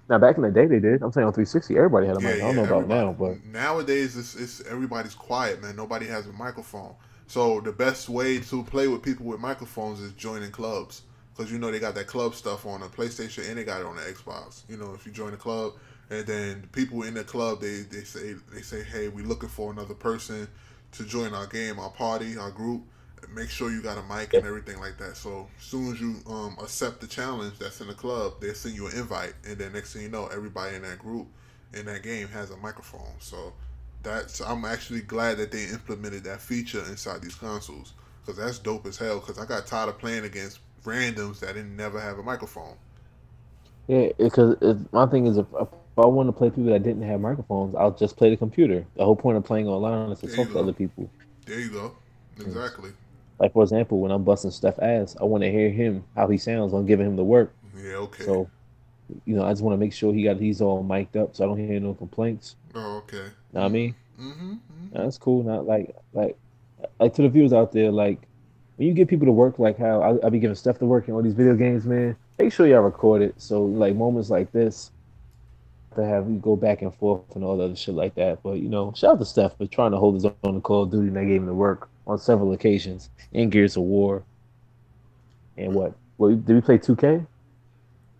Now back in the day they did. I'm saying on 360 everybody had a yeah, mic. I don't know about everybody. now, but Nowadays, it's everybody's quiet, man. Nobody has a microphone. So the best way to play with people with microphones is joining clubs, because they got that club stuff on the PlayStation and they got it on the Xbox. If you join a club and then the people in the club they say, hey, we looking for another person to join our game, our party, our group. Make sure you got a mic and everything like that. So as soon as you accept the challenge that's in the club, they'll send you an invite, and then next thing you know, everybody in that group in that game has a microphone. So I'm actually glad that they implemented that feature inside these consoles, because that's dope as hell. Because I got tired of playing against randoms that didn't never have a microphone. yeah, because my thing is if I want to play people that didn't have microphones, I'll just play the computer. The whole point of playing online is to There you talk to go. other people. There you go. Exactly. Like for example, when I'm busting Steph ass, I want to hear him how he sounds. I'm giving him the work. Yeah. Okay. So I just want to make sure he's all mic'd up, so I don't hear no complaints. Oh, okay. Know what I mean? Mm-hmm. Mm-hmm. That's cool. Not like to the viewers out there, like when you get people to work, like how I be giving Steph to work in all these video games, man. Make sure y'all record it. So like moments like this, to have you go back and forth and all the other shit like that. But shout out to Steph for trying to hold his own in Call of Duty, and they gave him the work on several occasions in Gears of War. And what? Did we play 2K?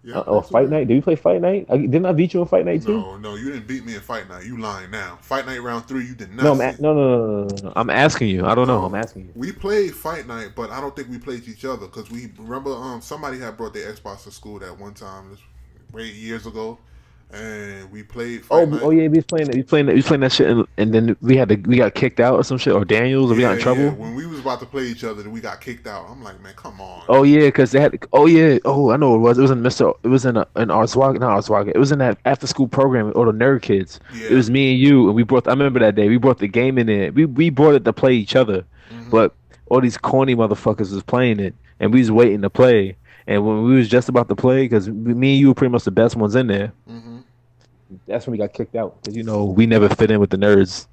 Yeah. Or Fight Night? Did we play Fight Night? Didn't I beat you in Fight Night too? No, you didn't beat me in Fight Night. You lying now. Fight Night round 3, you did No, not see. no. I'm asking you. I don't know. I'm No, asking you. we played Fight Night, but I don't think we played each other, because we remember somebody had brought their Xbox to school that one time, way years ago, and we played Fight Oh, Night. oh yeah, we was playing that shit, and then we got kicked out or some shit, or Daniels, or we got Yeah, in yeah. trouble. When we was about to play each other, we got kicked out. I'm like, man, come on. Oh yeah, because they had. Oh yeah. Oh, I know what it was. It was in Mister. It was in Arswag, not Arswag. It was in that after school program with all the nerd kids. It Yeah. was me and you, and we brought. I remember that day. We brought the game in there. We brought it to play each other, Mm-hmm. but all these corny motherfuckers was playing it, and we was waiting to play. And when we was just about to play, because me and you were pretty much the best ones in there, Mm-hmm. that's when we got kicked out. Because we never fit in with the nerds.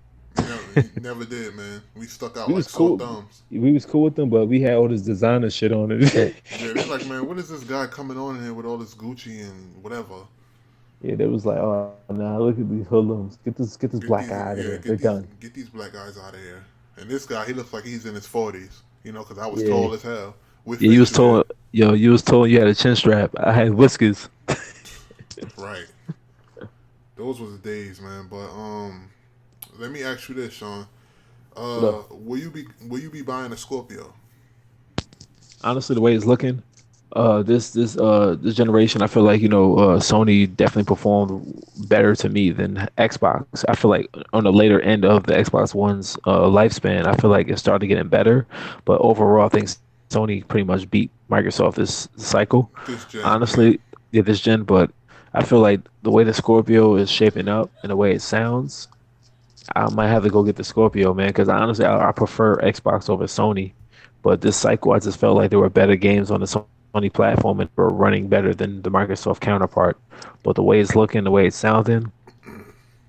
Never did, man. We stuck out We like was sore cool. thumbs. We was cool with them, but we had all this designer shit on it. Yeah, they're like, man, what is this guy coming on in here with all this Gucci and whatever? Yeah, they was like, oh nah, look at these hoodlums. Get this Get black these, guy out of yeah, here. They're done. get these black guys out of here. And this guy, he looks like he's in his 40s. You know, because I was Yeah. tall as hell with Yeah, you was facial hair. told you was told you had a chin strap. I had whiskers. Right. Those was the days, man. But let me ask you this, Sean. What up? Will you be buying a Scorpio? Honestly, the way it's looking, this generation, I feel like Sony definitely performed better to me than Xbox. I feel like on the later end of the Xbox One's lifespan, I feel like it started getting better, but overall, I think Sony pretty much beat Microsoft this cycle. This gen, yeah. Honestly, yeah, this gen, but I feel like the way the Scorpio is shaping up and the way it sounds, I might have to go get the Scorpio, man, because honestly, I prefer Xbox over Sony. But this cycle, I just felt like there were better games on the Sony platform and were running better than the Microsoft counterpart. But the way it's looking, the way it's sounding,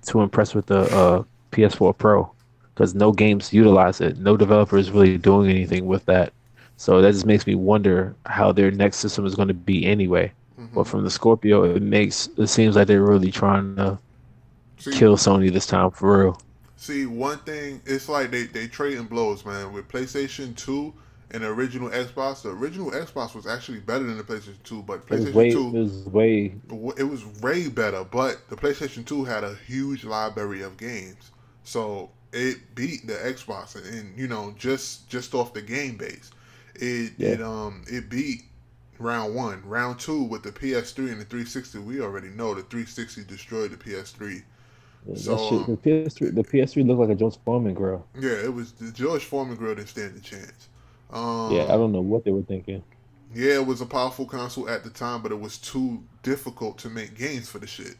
too impressed with the PS4 Pro because no games utilize it. No developer is really doing anything with that. So that just makes me wonder how their next system is going to be anyway. But Hmm. from the Scorpio, it seems like they're really trying to See, kill Sony this time for real. see, one thing, it's like they trading blows, man. With PlayStation 2 and the original Xbox was actually better than the PlayStation 2, but PlayStation It 2, was way it was way better, but the PlayStation 2 had a huge library of games. So it beat the Xbox and just off the game base. Yeah, It beat round 1. Round 2 with the PS3 and the 360, we already know the 360 destroyed the PS3. yeah, that So shit. The PS3 looked like a George Foreman grill. yeah, it was the George Foreman grill didn't stand a chance. Yeah, I Um, don't know what they were thinking. yeah, it was a powerful console at the time, but it was too difficult to make games for the shit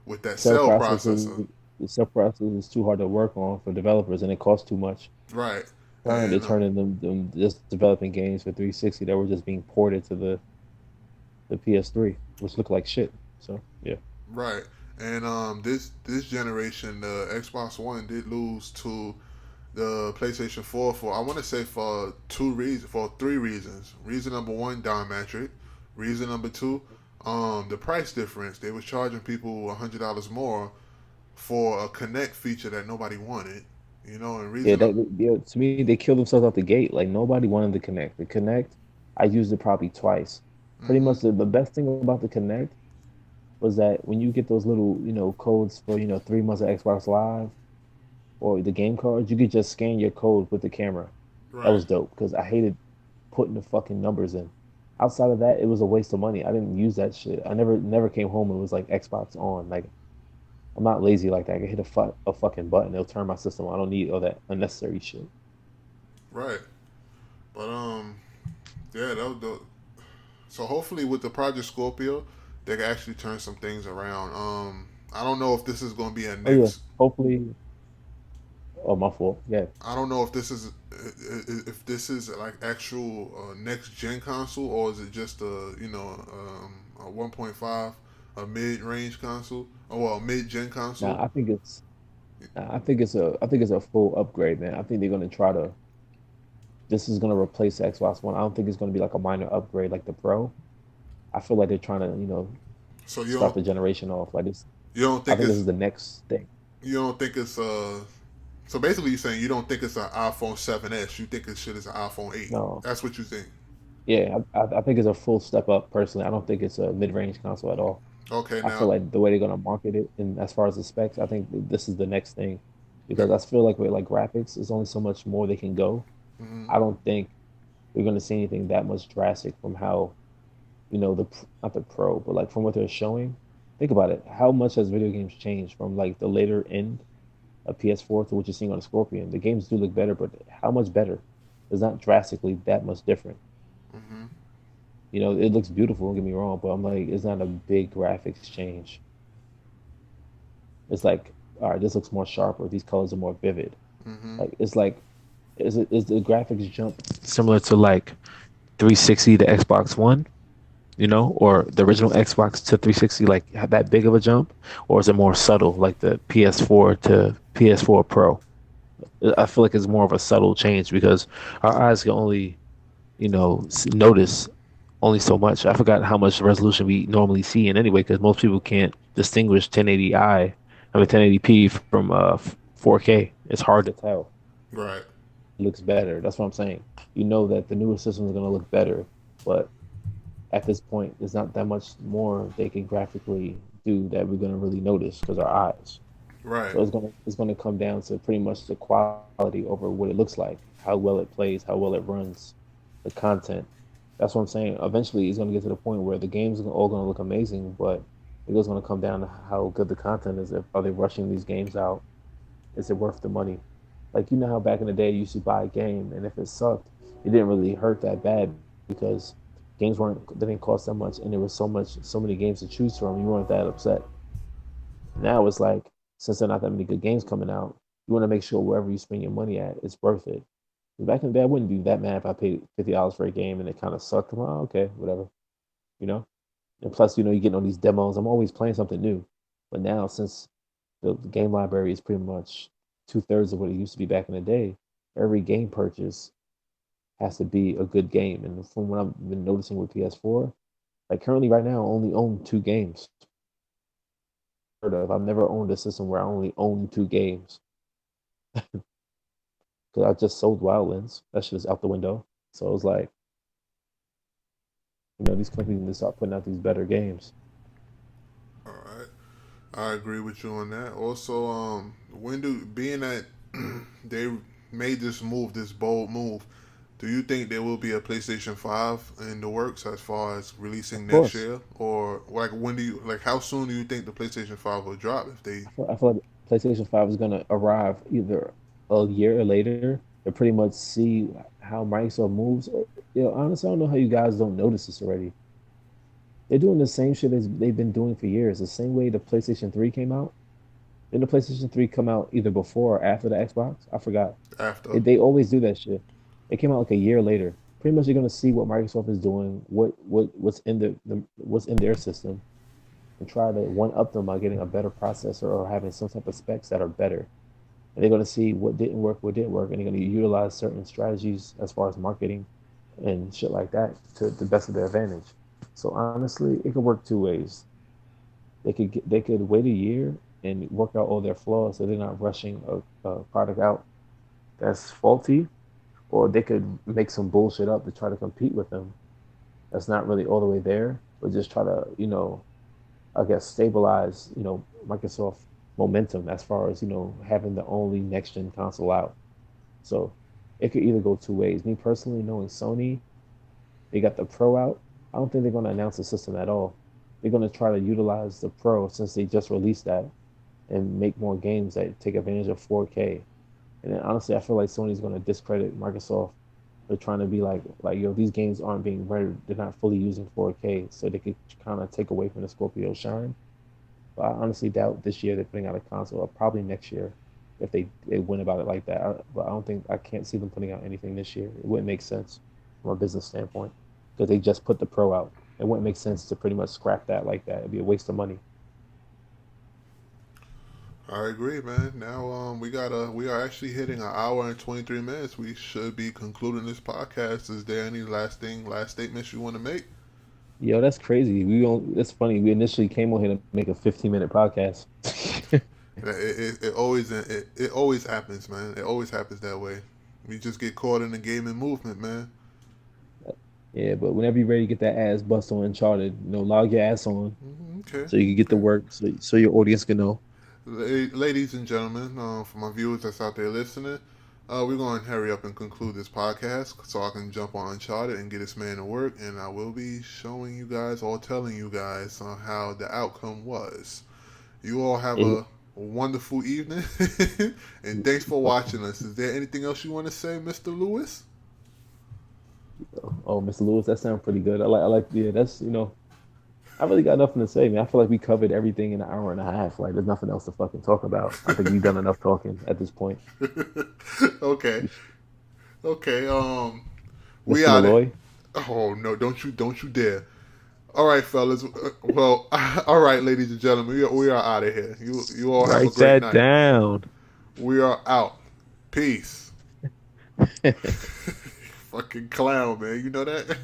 with that Cell cell processor. processors, the cell processor is too hard to work on for developers, and it costs too much. Right. They're And turning them just developing games for 360 that were just being ported to the PS3, which look like shit. So yeah, right. And this generation, the Xbox One did lose to the PlayStation 4 for, I want to say, for three reasons. Reason number one, diametric. Reason number two, the price difference. They was charging people $100 more for a Connect feature that nobody wanted. And yeah. reason. Yeah, to me, they killed themselves out the gate. Like nobody wanted the Connect. The Connect, I used it probably twice. Pretty Mm-hmm. much the best thing about the Connect was that when you get those little codes for 3 months of Xbox Live or the game cards, you could just scan your code with the camera. That Right. was dope because I hated putting the fucking numbers in. Outside of that, it was a waste of money. I didn't use that shit. I never came home and was like Xbox on. Like I'm not lazy like that. I can hit a fucking button. It'll turn my system on. I don't need all that unnecessary shit. Right. But yeah, so hopefully with the Project Scorpio, they can actually turn some things around. I don't know if this is going to be a Oh yeah. next. Hopefully. Oh, my fault. Yeah. I don't know if this is like actual next gen console, or is it just a 1.5, a mid range console, or well, a mid gen Now console. I think it's a full upgrade, man. I think they're gonna try to. This is gonna replace the Xbox One. I don't think it's gonna be like a minor upgrade like the Pro. I feel like they're trying to So start the generation off like this. you don't I think think this it's is the next thing. you don't think it's so basically you're saying you don't think it's an iPhone 7s. You think this shit is an iPhone 8. No. That's what you think. Yeah, I think it's a full step up personally. I don't think it's a mid-range console at all. Okay, I feel now like the way they're gonna market it, and as far as the specs, I think this is the next thing, because I feel like with like graphics, there's only so much more they can go. mhm. I don't think we're gonna see anything that much drastic from how not the Pro, but like from what they're showing. Think about it. How much has video games changed from like the later end of PS4 to what you're seeing on the Scorpion? The games do look better, but how much better? It's not drastically that much different. Hmm. You know, it looks beautiful, don't get me wrong, but I'm like, it's not a big graphics change. It's like, all right, this looks more sharper. These colors are more vivid. Hmm. Like, is the graphics jump similar to like 360 to Xbox One, or the original Xbox to 360, like that big of a jump, or is it more subtle, like the PS4 to PS4 Pro? I feel like it's more of a subtle change because our eyes can only, notice only so much. I forgot how much resolution we normally see in anyway, because most people can't distinguish 1080p from 4K. It's hard to tell. Right. It looks better. That's what I'm saying. You know that the newer system is going to look better, but at this point, there's not that much more they can graphically do that we're going to really notice because our eyes. Right. So it's gonna come down to pretty much the quality over what it looks like, how well it plays, how well it runs, the content. That's what I'm saying. Eventually, it's gonna get to the point where the games are all gonna look amazing, but it's gonna come down to how good the content is. If are they rushing these games out? Is it worth the money? Like you know how back in the day you used to buy a game, and if it sucked, it didn't really hurt that bad because games weren't they didn't cost that much, and there was so many games to choose from. You weren't that upset. Now it's like since there are not that many good games coming out, you want to make sure wherever you spend your money at, it's worth it. Back in the day, I wouldn't be that mad if I paid $50 for a game and it kind of sucked. I'm like, oh, okay, whatever, you know. And plus, you're getting all these demos. I'm always playing something new. But now, since the game library is pretty much two-thirds of what it used to be back in the day, every game purchase has to be a good game. And from what I've been noticing with PS4, like currently right now, I only own two games. Heard of. I've never owned a system where I only own two games. Because I just sold Wildlands. That shit is out the window. So it was like, these companies need to start putting out these better games. All right. I agree with you on that. Also, when do being that they made this move, this bold move, do you think there will be a PlayStation 5 in the works as far as Of releasing next course, year, or like when do you like how soon do you think the PlayStation 5 will drop if they I feel like PlayStation 5 is going to arrive either a year or later to pretty much see how Microsoft moves. Honestly, I don't know how you guys don't notice this already. They're doing the same shit as they've been doing for years. The same way the PlayStation 3 came out. Didn't the PlayStation 3 come out either before or after the Xbox? I forgot. after? They always do that shit. It came out like a year later. Pretty much, you're gonna see what Microsoft is doing, what's in what's in their system, and try to one up them by getting a better processor or having some type of specs that are better. And they're gonna see what didn't work, and they're gonna utilize certain strategies as far as marketing and shit like that to the best of their advantage. So honestly, it could work two ways. They could wait a year and work out all their flaws, so they're not rushing a product out that's faulty, or they could make some bullshit up to try to compete with them. That's not really all the way there, but just try to, I guess stabilize, Microsoft momentum as far as, having the only next gen console out. So it could either go two ways. Me personally, knowing Sony, they got the Pro out. I don't think they're going to announce a system at all. They're going to try to utilize the Pro since they just released that and make more games that take advantage of 4K. And then honestly, I feel like Sony's going to discredit Microsoft. They're trying to be like, these games aren't being rendered. They're not fully using 4K, so they could kind of take away from the Scorpio shine. But I honestly doubt this year they're putting out a console, or probably next year if they went about it like that. But I can't see them putting out anything this year. It wouldn't make sense from a business standpoint because they just put the Pro out. It wouldn't make sense to pretty much scrap that like that. It'd be a waste of money. I agree, man. Now we are actually hitting an hour and 23 minutes. We should be concluding this podcast. Is there any last statements you want to make? Yo, that's crazy. That's funny. We initially came on here to make a 15-minute podcast. It always happens, man. It always happens that way. We just get caught in the gaming movement, man. Yeah, but whenever you're ready to get that ass bust on Uncharted, log your ass on Okay, so you can get the okay. work, so your audience can know. Ladies and gentlemen, for my viewers that's out there listening, We're going to hurry up and conclude this podcast so I can jump on Uncharted and get this man to work, and I will be showing you guys or telling you guys on how the outcome was. You all have Hey, a wonderful evening, and thanks for watching us. Is there anything else you want to say, Mr. Lewis? oh, Mr. Lewis, that sounds pretty good. Yeah, that's, I really got nothing to say, man. I feel like we covered everything in an hour and a half. Like, there's nothing else to fucking talk about. I think we've done enough talking at this point. Okay, okay. We Mr. out it. Malloy, Oh no! Don't you dare! All right, fellas. Well, all right, ladies and gentlemen, we are out of here. You all have a write great that night. down. We are out. Peace. Fucking clown, man. You know that?